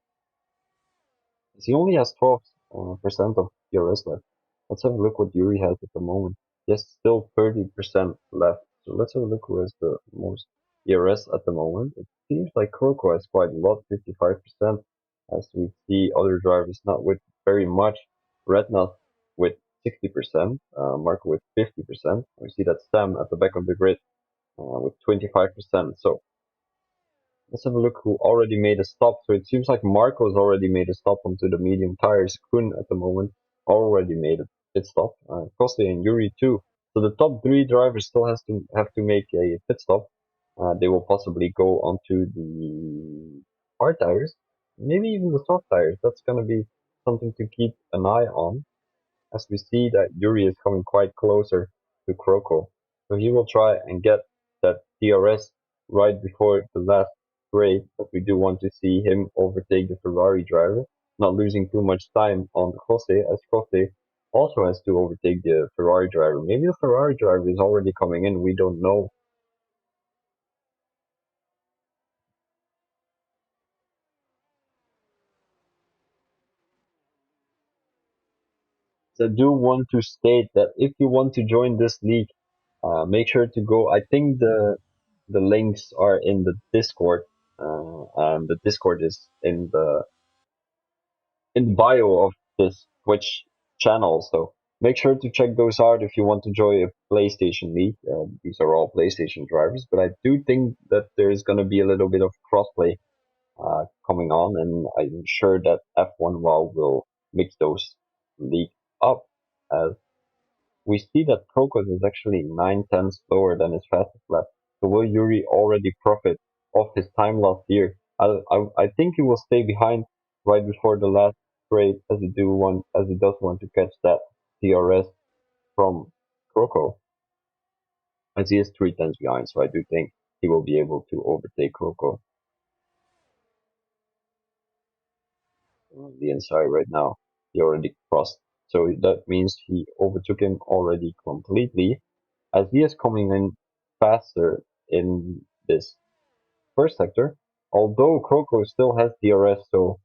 He only has 12% of PRS left. Let's have a look what Yuri has at the moment. He has still 30% left. So let's have a look who has the most PRS at the moment. It seems like Coco has quite a lot, 55%, as we see other drivers not with very much. Rednut 60%, Marco with 50%. We see that Sam at the back of the grid with 25%. So let's have a look who already made a stop. So it seems like Marco's already made a stop onto the medium tires. Kun at the moment already made a pit stop. Kosle and Yuri too. So the top three drivers still has to have to make a pit stop. They will possibly go onto the hard tires, maybe even the soft tires. That's going to be something to keep an eye on, as we see that Yuri is coming quite closer to Kroko. So he will try and get that DRS right before the last straight, but we do want to see him overtake the Ferrari driver, not losing too much time on Jose, as Jose also has to overtake the Ferrari driver. Maybe the Ferrari driver is already coming in, we don't know. So I do want to state that if you want to join this league, make sure to go. I think the links are in the Discord. And the Discord is in the bio of this Twitch channel. So make sure to check those out if you want to join a PlayStation league. These are all PlayStation drivers, but I do think that there's going to be a little bit of crossplay coming on, and I'm sure that F1 WoW will mix those league up. As we see that Crocus is actually 9 tenths slower than his fastest lap. So will Yuri already profit of his time last year? I think he will stay behind right before the last straight, as he does want to catch that DRS from Croco, as he is 3 tenths behind. So I do think he will be able to overtake Croco on the inside right now. He already crossed, so that means he overtook him already completely, as he is coming in faster in this first sector, although Kroko still has DRS, so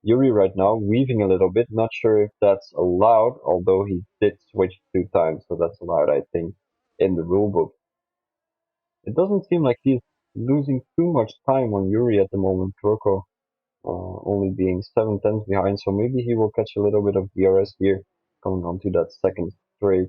Yuri right now weaving a little bit, not sure if that's allowed, although he did switch 2 times, so that's allowed, I think, in the rulebook. It doesn't seem like he's losing too much time on Yuri at the moment, Kroko only being 7 tenths behind, so maybe he will catch a little bit of DRS here, coming onto that second straight.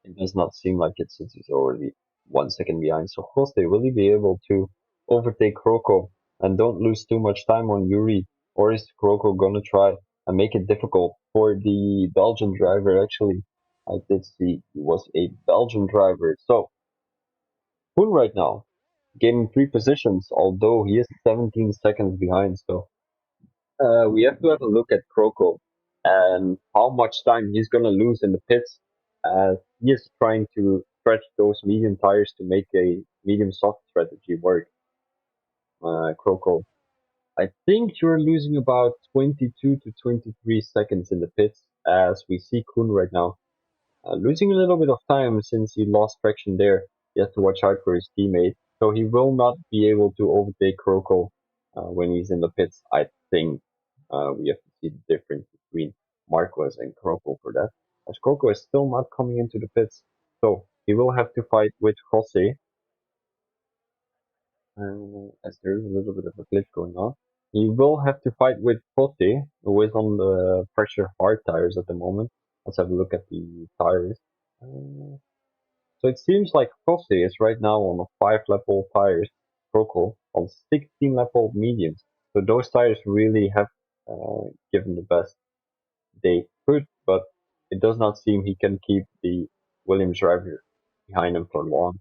It does not seem like it since he's already 1 second behind. So Jose, will he be able to overtake Kroko and don't lose too much time on Yuri? Or is Kroko gonna try and make it difficult for the Belgian driver? Actually, I did see he was a Belgian driver. So Poon right now gaining 3 positions, although he is 17 seconds behind. So we have to have a look at Kroko and how much time he's gonna lose in the pits, as he is trying to stretch those medium tires to make a medium soft strategy work. Kroko, I think you're losing about 22 to 23 seconds in the pits, as we see Kun right now losing a little bit of time since he lost traction there. He has to watch out for his teammate, so he will not be able to overtake Kroko when he's in the pits. I think we have to see the difference between Marquez and Kroko for that, as Kroko is still not coming into the pits, so he will have to fight with Jose. As there is a little bit of a glitch going on, he will have to fight with Jose, who is on the pressure hard tires at the moment. Let's have a look at the tires. So it seems like Jose is right now on a 5 lap old tires, Procol on 16 lap old mediums. So those tires really have given the best they could, but it does not seem he can keep the Williams driver behind him for long.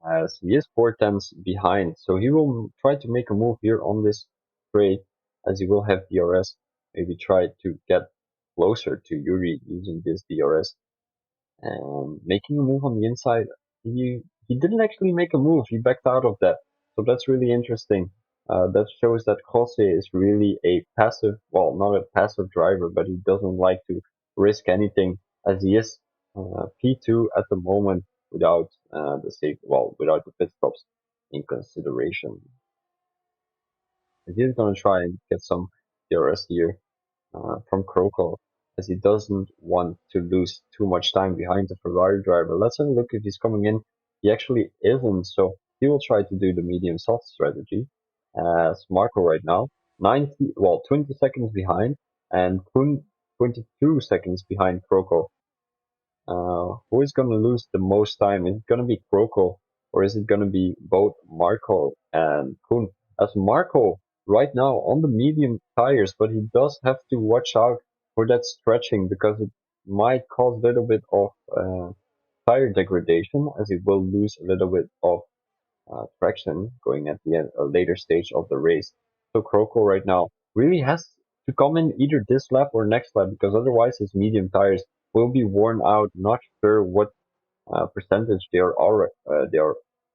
As he is 4 tenths behind. So he will try to make a move here on this straight, as he will have DRS. Maybe try to get closer to Yuri using this DRS. And making a move on the inside, he didn't actually make a move. He backed out of that. So that's really interesting. That shows that Jose is really a passive, well, not a passive driver, but he doesn't like to risk anything, as he is P2 at the moment without without the pit stops in consideration. He's gonna try and get some DRS here from Kroko, as he doesn't want to lose too much time behind the Ferrari driver. Let's have a look if he's coming in. He actually isn't, so he will try to do the medium soft strategy. as Marco right now, 20 seconds behind, and Kun 22 seconds behind Croco. Who is going to lose the most time? Is it going to be Croco or is it going to be both Marco and Kun? As Marco right now on the medium tires, but he does have to watch out for that stretching because it might cause a little bit of tire degradation as he will lose a little bit of traction going at the end, a later stage of the race. So Croco right now really has to come in either this lap or next lap because otherwise his medium tires will be worn out. Not sure what percentage they are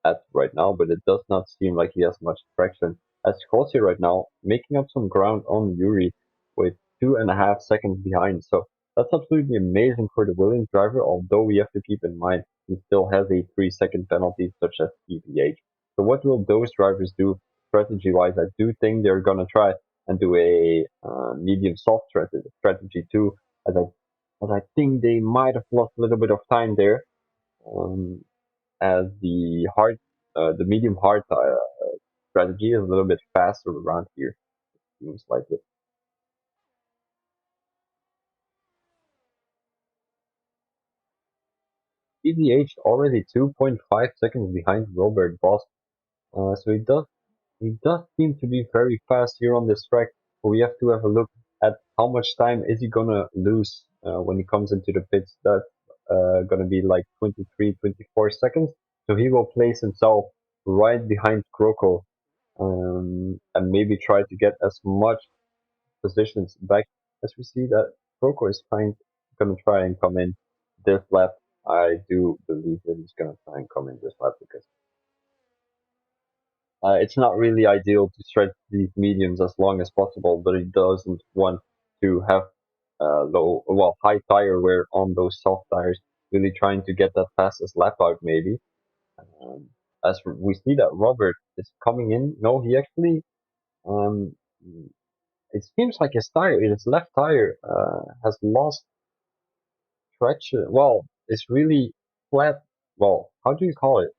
at right now, but it does not seem like he has much traction. As Jose right now making up some ground on Yuri with 2.5 seconds behind. So that's absolutely amazing for the Williams driver, although we have to keep in mind he still has a 3 second penalty such as TVH. So what will those drivers do strategy wise? I do think they're gonna try and do a medium soft strategy too, as I think they might have lost a little bit of time there, um, as the medium hard strategy is a little bit faster around here. Seems like it. TVH already 2.5 seconds behind Robert Boss, so he does seem to be very fast here on this track. But we have to have a look at how much time is he gonna lose when he comes into the pits. That's gonna be like 23, 24 seconds. So he will place himself right behind Croco, and maybe try to get as much positions back as we see that Croco is gonna try and come in this lap. I do believe that he's gonna try and come in this lap because it's not really ideal to stretch these mediums as long as possible, but he doesn't want to have high tire wear on those soft tires. Really trying to get that fastest lap out, maybe. Um, as we see that Robert is coming in. No, he actually. Um, it seems like his left tire, has lost traction. Well, it's really flat. Well, how do you call it?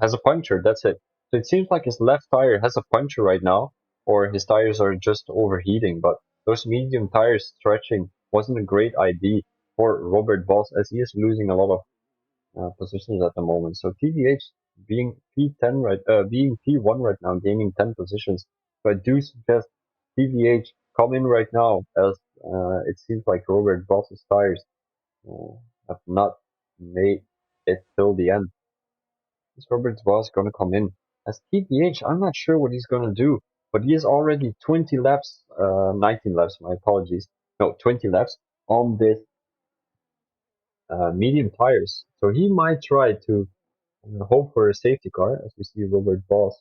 Has a puncture. That's it. So it seems like his left tire has a puncture right now, or his tires are just overheating. But those medium tires stretching wasn't a great idea for Robert Boss, as he is losing a lot of positions at the moment. So TVH being P1 right now, gaining 10 positions. So I do suggest TVH come in right now, as it seems like Robert Boss's tires uh, have not made it till the end. Is Robert Boss gonna come in as TVH? I'm not sure what he's gonna do, but he is already 20 laps, 19 laps. My apologies. No, 20 laps on this medium tires. So he might try to hope for a safety car, as we see Robert Boss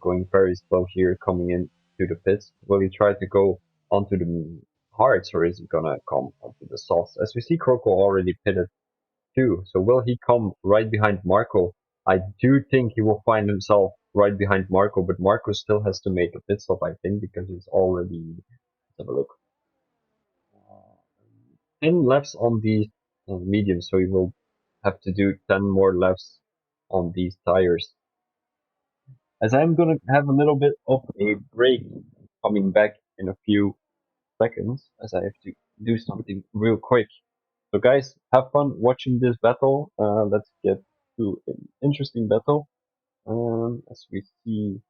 going very slow here, coming in to the pits. Will he try to go onto the hards, or is he gonna come onto the softs? As we see Croco already pitted too, so will he come right behind Marco? I do think he will find himself right behind Marco, but Marco still has to make a pit stop, I think, because he's already, let's have a look, 10 laps on the medium, so he will have to do 10 more laps on these tires. As I'm gonna have a little bit of a break, coming back in a few seconds, as I have to do something real quick. So guys, have fun watching this battle. Let's get to an interesting battle. As we see,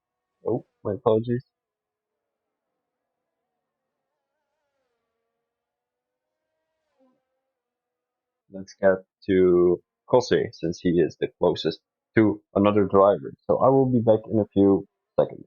oh, my apologies. Let's get to Kose, since he is the closest to another driver. So I will be back in a few seconds.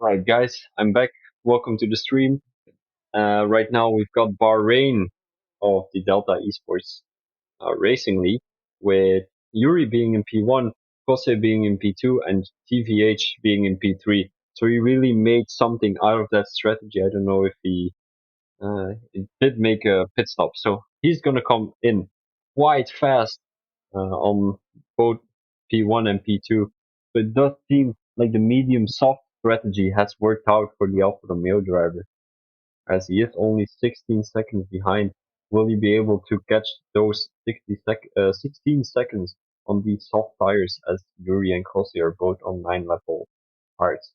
Alright, guys, I'm back. Welcome to the stream. Right now, we've got Bahrain of the Delta Esports Racing League, with Yuri being in P1, Kose being in P2, and TVH being in P3. So he really made something out of that strategy. I don't know if he did make a pit stop. So he's gonna come in quite fast on both P1 and P2. So it does seem like the medium soft strategy has worked out for the Alfa Romeo driver, as he is only 16 seconds behind. Will he be able to catch those 16 seconds on these soft tires, as Yuri and Kossi are both on 9 level hards?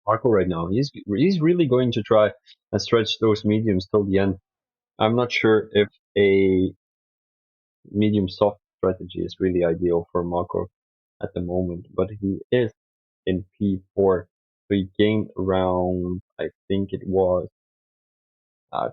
Marco right now, he's really going to try and stretch those mediums till the end. I'm not sure if a medium soft strategy is really ideal for Marco at the moment, but he is in P4. So he gained around, I think it was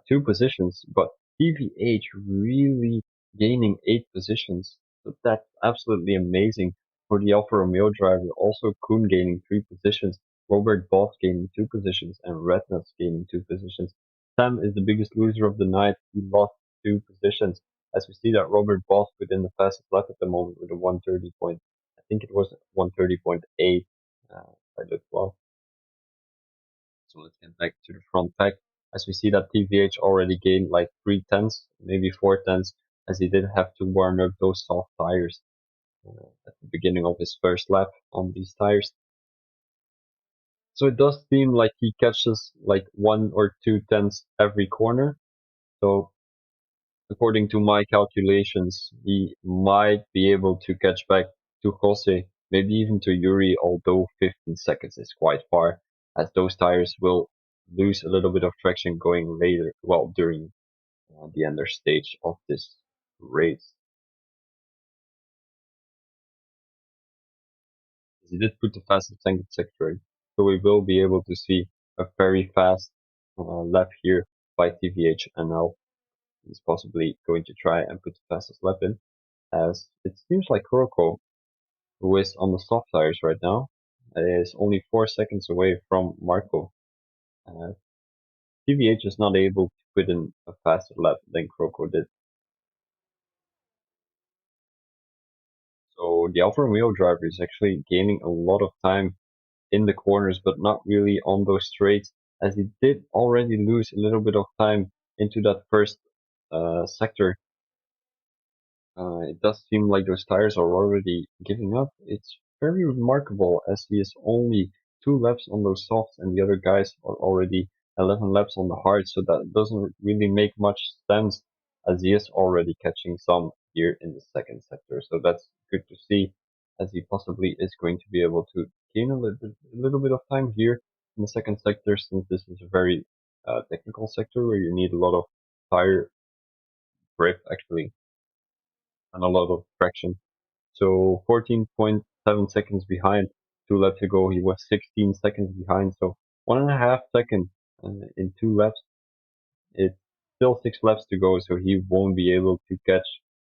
2 positions, but TVH really gaining 8 positions. So that's absolutely amazing for the Alfa Romeo driver. Also, Kuhn gaining 3 positions, Robert Boss gaining 2 positions, and Redness gaining 2 positions. Sam is the biggest loser of the night. He lost 2 positions. As we see that Robert Boss within the fastest lap at the moment with a 130 point. I think it was 130.8. I looked well. So let's get back to the front pack. As we see that TVH already gained like 3 tenths, maybe 4 tenths, as he did have to warm up those soft tires at the beginning of his first lap on these tires. So it does seem like he catches like 1 or 2 tenths every corner. So according to my calculations, he might be able to catch back to Jose, maybe even to Yuri, although 15 seconds is quite far, as those tires will lose a little bit of traction going later, well, during the ender stage of this race. He did put the fastest second sector in, so we will be able to see a very fast lap here by TVH, and now he's possibly going to try and put the fastest lap in, as it seems like Kuroko, who is on the soft tires right now, is only 4 seconds away from Marco. Uh, TVH is not able to put in a faster lap than Kuroko did. So the Alfa Romeo driver is actually gaining a lot of time in the corners, but not really on those straights, as he did already lose a little bit of time into that first sector. It does seem like those tires are already giving up. It's very remarkable, as he is only 2 laps on those softs and the other guys are already 11 laps on the hards, so that doesn't really make much sense, as he is already catching some here in the second sector. So that's good to see, as he possibly is going to be able to gain a little bit of time here in the second sector, since this is a very technical sector where you need a lot of tire grip actually and a lot of traction. So 14.7 seconds behind, 2 laps to go. He was 16 seconds behind, so 1.5 seconds in 2 laps. It's still 6 laps to go, so he won't be able to catch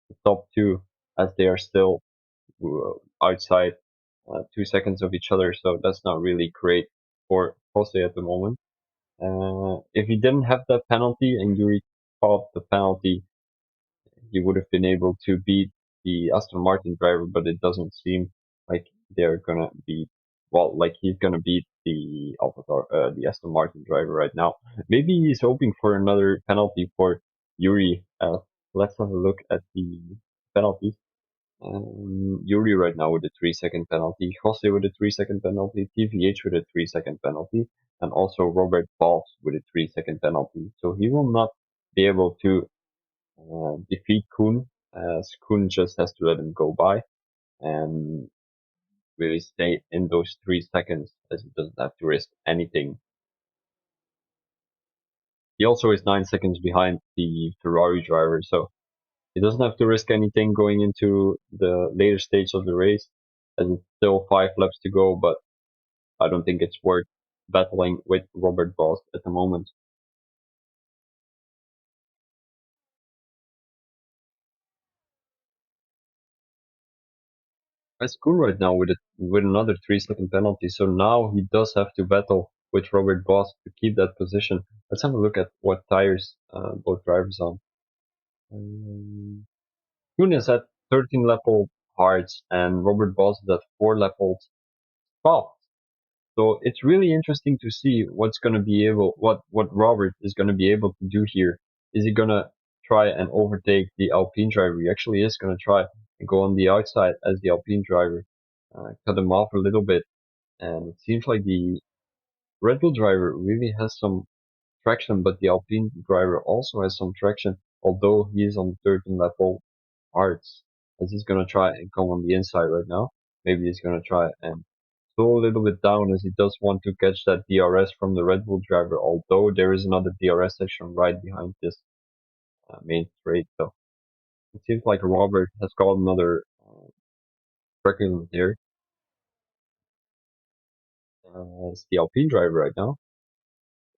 the top two, as they are still outside 2 seconds of each other. So that's not really great for Jose at the moment. If he didn't have that penalty and Yuri caught the penalty, he would have been able to beat the Aston Martin driver, but it doesn't seem like they're gonna beat. Well, like he's gonna beat the Aston Martin driver right now. Maybe he's hoping for another penalty for Yuri. Let's have a look at the penalties. Yuri right now with a 3 second penalty, Jose with a 3 second penalty, TVH with a 3 second penalty, and also Robert Balls with a 3 second penalty. So he will not be able to defeat Kuhn, as Kuhn just has to let him go by and really stay in those 3 seconds, as he doesn't have to risk anything. He also is 9 seconds behind the Ferrari driver, so he doesn't have to risk anything going into the later stage of the race, as it's still 5 laps to go, but I don't think it's worth battling with Robert Boss at the moment. That's cool right now with another 3 second penalty. So now he does have to battle with Robert Boss to keep that position. Let's have a look at what tires both drivers on. Um, Kuhn is at 13 lap old hards and Robert Boss is at 4 lap old soft. So it's really interesting to see what Robert is gonna be able to do here. Is he gonna try and overtake the Alpine driver? He actually is gonna try and go on the outside as the Alpine driver, cut him off a little bit. And it seems like the Red Bull driver really has some traction, but the Alpine driver also has some traction, although he is on 13 level arts. As he's gonna try and come on the inside right now. Maybe he's gonna try and slow a little bit down as he does want to catch that DRS from the Red Bull driver, although there is another DRS section right behind this main straight. So it seems like Robert has got another record here as the Alpine driver right now.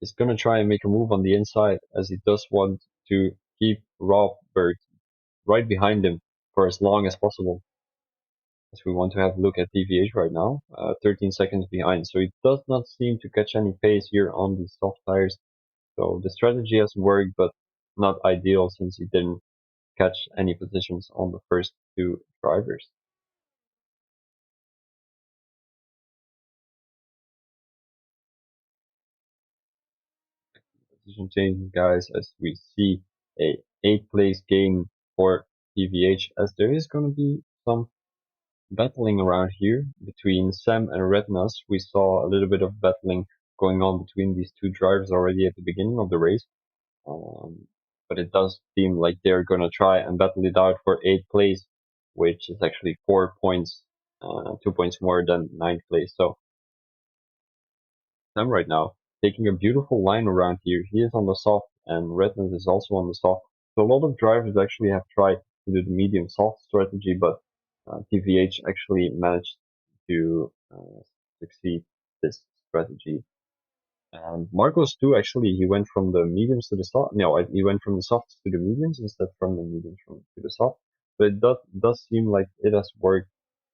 Is going to try and make a move on the inside as he does want to keep Robert right behind him for as long as possible. As we want to have a look at DVH right now, 13 seconds behind. So he does not seem to catch any pace here on the soft tires. So the strategy has worked, but not ideal since he didn't catch any positions on the first two drivers. Position changes, guys, as we see a 8th place gain for DVH, as there is going to be some battling around here between Sam and Rednas. We saw a little bit of battling going on between these two drivers already at the beginning of the race. Um, but it does seem like they're going to try and battle it out for 8th place, which is actually 4 points, 2 points more than 9th place. So Sam right now taking a beautiful line around here. He is on the soft and Redmond is also on the soft. So a lot of drivers actually have tried to do the medium soft strategy, but TVH actually managed to succeed this strategy. And Marcos too, actually, he went from the mediums to the soft. No, he went from the softs to the mediums instead from the mediums to the soft. But it does seem like it has worked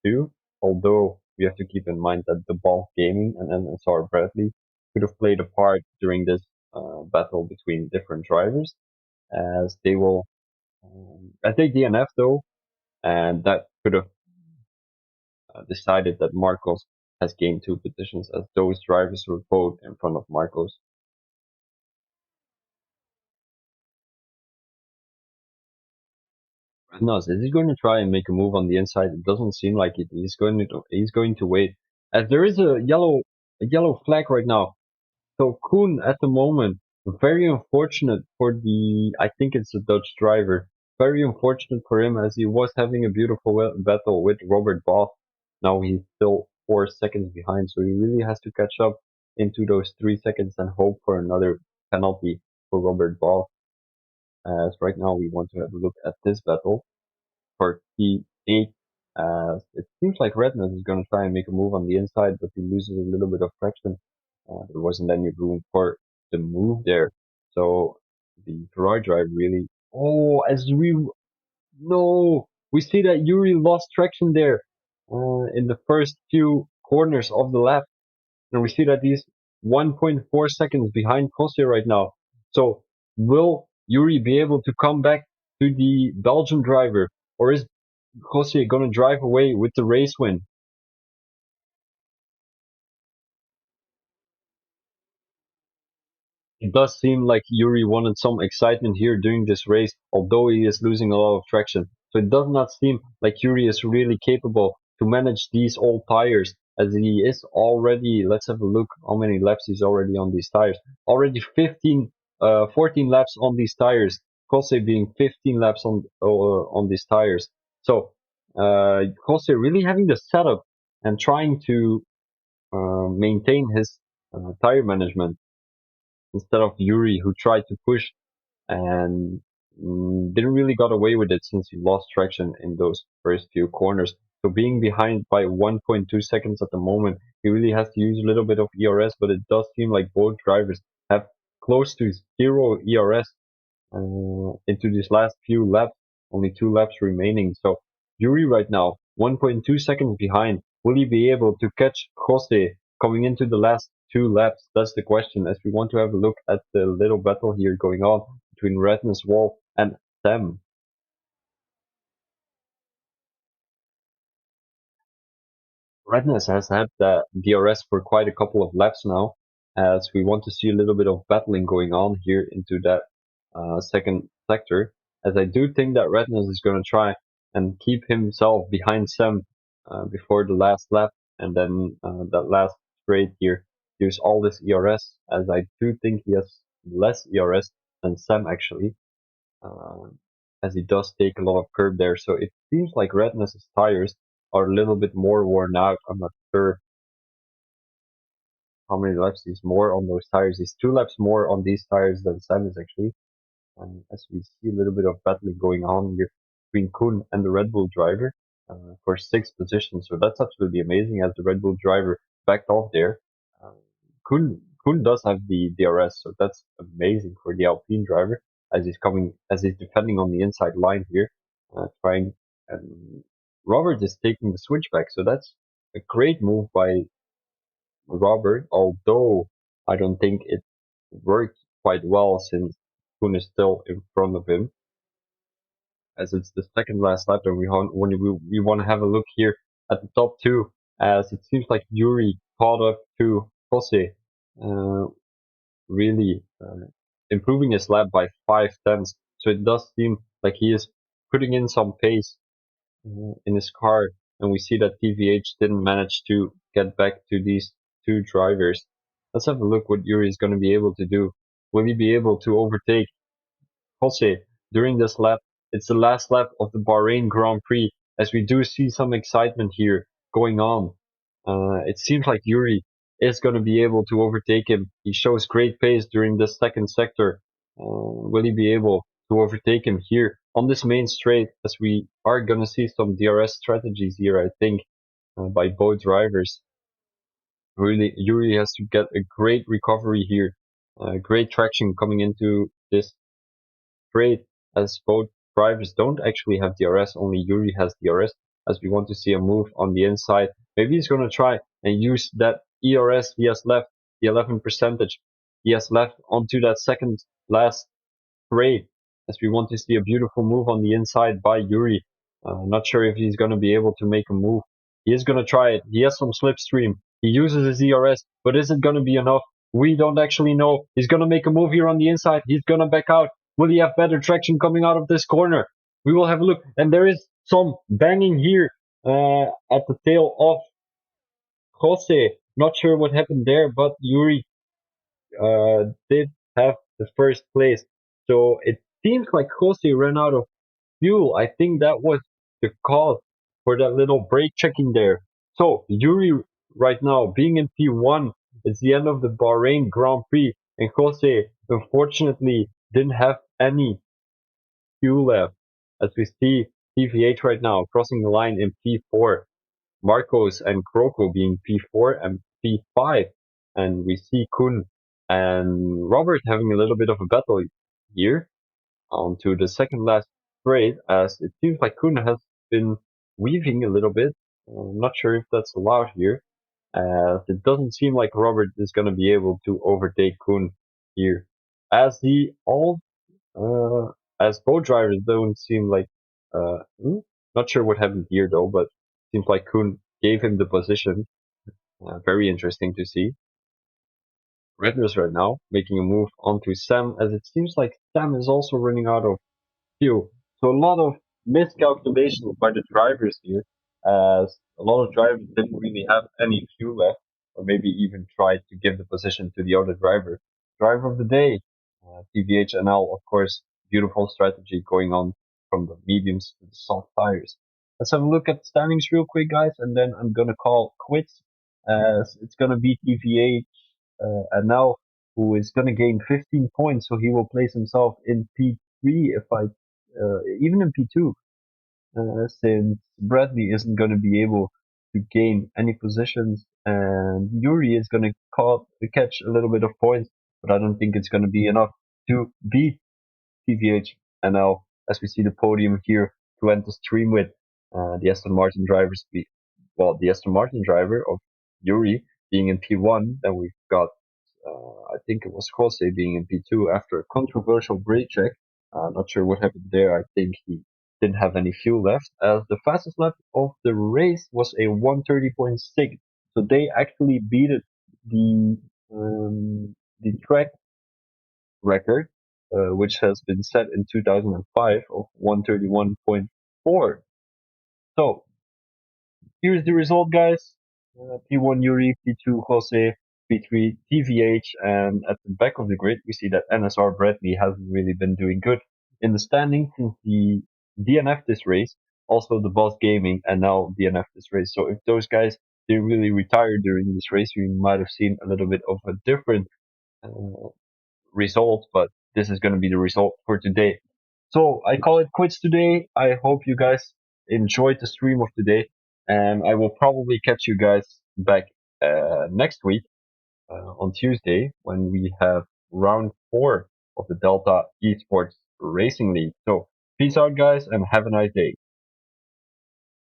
too. Although we have to keep in mind that the Ball Gaming and NSR Bradley could have played a part during this battle between different drivers, as they will. I think DNF though, and that could have decided that Marcos has gained 2 positions, as those drivers were both in front of Marcos. No, is he going to try and make a move on the inside? It doesn't seem like it. He's going to wait. As there is a yellow flag right now. So Kuhn at the moment, very unfortunate for the I think it's a Dutch driver. Very unfortunate for him as he was having a beautiful battle with Robert Both. Now he's still 4 seconds behind, so he really has to catch up into those 3 seconds and hope for another penalty for Robert Both. As right now we want to have a look at this battle for T8. It seems like Redness is going to try and make a move on the inside, but he loses a little bit of traction. There wasn't any room for the move there. So the Ferrari drive really. Oh, as we no, we see that Yuri lost traction there in the first few corners of the lap, and we see that he's 1.4 seconds behind Kossi right now. So will Yuri be able to come back to the Belgian driver, or is Kossi going to drive away with the race win? It does seem like Yuri wanted some excitement here during this race, although he is losing a lot of traction. So it does not seem like Yuri is really capable to manage these old tires, as he is already, let's have a look how many laps he's already on these tires. Already 14 laps on these tires. Kose being 15 laps on these tires. So Kose really having the setup and trying to maintain his tire management instead of Yuri, who tried to push and didn't really got away with it since he lost traction in those first few corners. So being behind by 1.2 seconds at the moment, he really has to use a little bit of ERS, but it does seem like both drivers have close to zero ERS into these last few laps, only 2 laps remaining. So Yuri right now 1.2 seconds behind. Will he be able to catch Jose coming into the last two laps? That's the question, as we want to have a look at the little battle here going on between Redness Wall and Sam. Redness has had the DRS for quite a couple of laps now, as we want to see a little bit of battling going on here into that second sector. As I do think that Redness is going to try and keep himself behind Sam before the last lap, and then that last straight here use all this ERS, as I do think he has less ERS than Sam actually, uh, as he does take a lot of curb there. So it seems like Redness's tires are a little bit more worn out. I'm not sure how many laps he's more on those tires. He's 2 laps more on these tires than Sam is actually. And as we see a little bit of battling going on here between Kuhn and the Red Bull driver for 6th position. So that's absolutely amazing as the Red Bull driver backed off there. Uh, Kuhn does have the DRS, so that's amazing for the Alpine driver as he's defending on the inside line here, trying. And Robert is taking the switchback, so that's a great move by Robert, although I don't think it worked quite well since Kuhn is still in front of him, as it's the second last lap, and we want to have a look here at the top two, as it seems like Yuri caught up to Jose, uh, really improving his lap by 5 tenths. So it does seem like he is putting in some pace in his car, and we see that TVH didn't manage to get back to these two drivers. Let's have a look what Yuri is going to be able to do. Will he be able to overtake Jose during this lap? It's the last lap of the Bahrain Grand Prix, as we do see some excitement here going on. It seems like Yuri is going to be able to overtake him. He shows great pace during the second sector. Will he be able to overtake him here on this main straight, as we are going to see some DRS strategies here, I think, by both drivers. Really, Yuri has to get a great recovery here. Great traction coming into this straight, as both drivers don't actually have DRS, only Yuri has DRS, as we want to see a move on the inside. Maybe he's going to try and use that ERS he has left, the 11 percentage he has left onto that second last straight, as we want to see a beautiful move on the inside by Yuri. Not sure if he's going to be able to make a move. He is going to try it. He has some slipstream. He uses his ERS, but is it going to be enough? We don't actually know. He's going to make a move here on the inside. He's going to back out. Will he have better traction coming out of this corner? We will have a look. And there is some banging here at the tail of Jose. Not sure what happened there, but Yuri did have the first place. So it seems like Jose ran out of fuel. I think that was the cause for that little brake checking there. So Yuri right now being in P1, it's the end of the Bahrain Grand Prix, and Jose unfortunately didn't have any fuel left. As we see TVH right now crossing the line in P4, Marcos and Kroko being P4 and P5, and we see Kun and Robert having a little bit of a battle here onto the second last straight, as it seems like Kun has been weaving a little bit. I'm not sure if that's allowed here, as it doesn't seem like Robert is going to be able to overtake Kun here, as he all as both drivers don't seem like not sure what happened here though, but seems like Kun gave him the position. Very interesting to see. Redness right now making a move onto Sam, as it seems like Sam is also running out of fuel. So a lot of miscalculations by the drivers here, as a lot of drivers didn't really have any fuel left, or maybe even tried to give the position to the other driver. Driver of the day, TVH NL, of course, beautiful strategy going on from the mediums to the soft tires. Let's have a look at the standings real quick, guys, and then I'm gonna call quits, as it's gonna be TVH NL who is gonna gain 15 points, so he will place himself in P3 if I even in P2, since Bradley isn't going to be able to gain any positions, and Yuri is going to catch a little bit of points, but I don't think it's going to be enough to beat TVH NL, as we see the podium here to end the stream with. The Aston Martin drivers the Aston Martin driver of Yuri being in P1, then we've got I think it was Jose being in P2 after a controversial brake check. Not sure what happened there. I think he didn't have any fuel left. As the fastest lap of the race was a 1:30.6, so they actually beat the track record, which has been set in 2005 of 1:31.4. So here's the result, guys. P1 Yuri, P2 Jose, P3 TVH, and at the back of the grid, we see that NSR Bradley hasn't really been doing good in the standing since the DNF this race, also the Boss Gaming, and now DNF this race. So if those guys they really retired during this race, we might have seen a little bit of a different uh, result, but this is going to be the result for today. So I call it quits today. I hope you guys enjoyed the stream of today, and I will probably catch you guys back next week on Tuesday when we have round 4 of the Delta Esports Racing League. So peace out, guys, and have a nice day.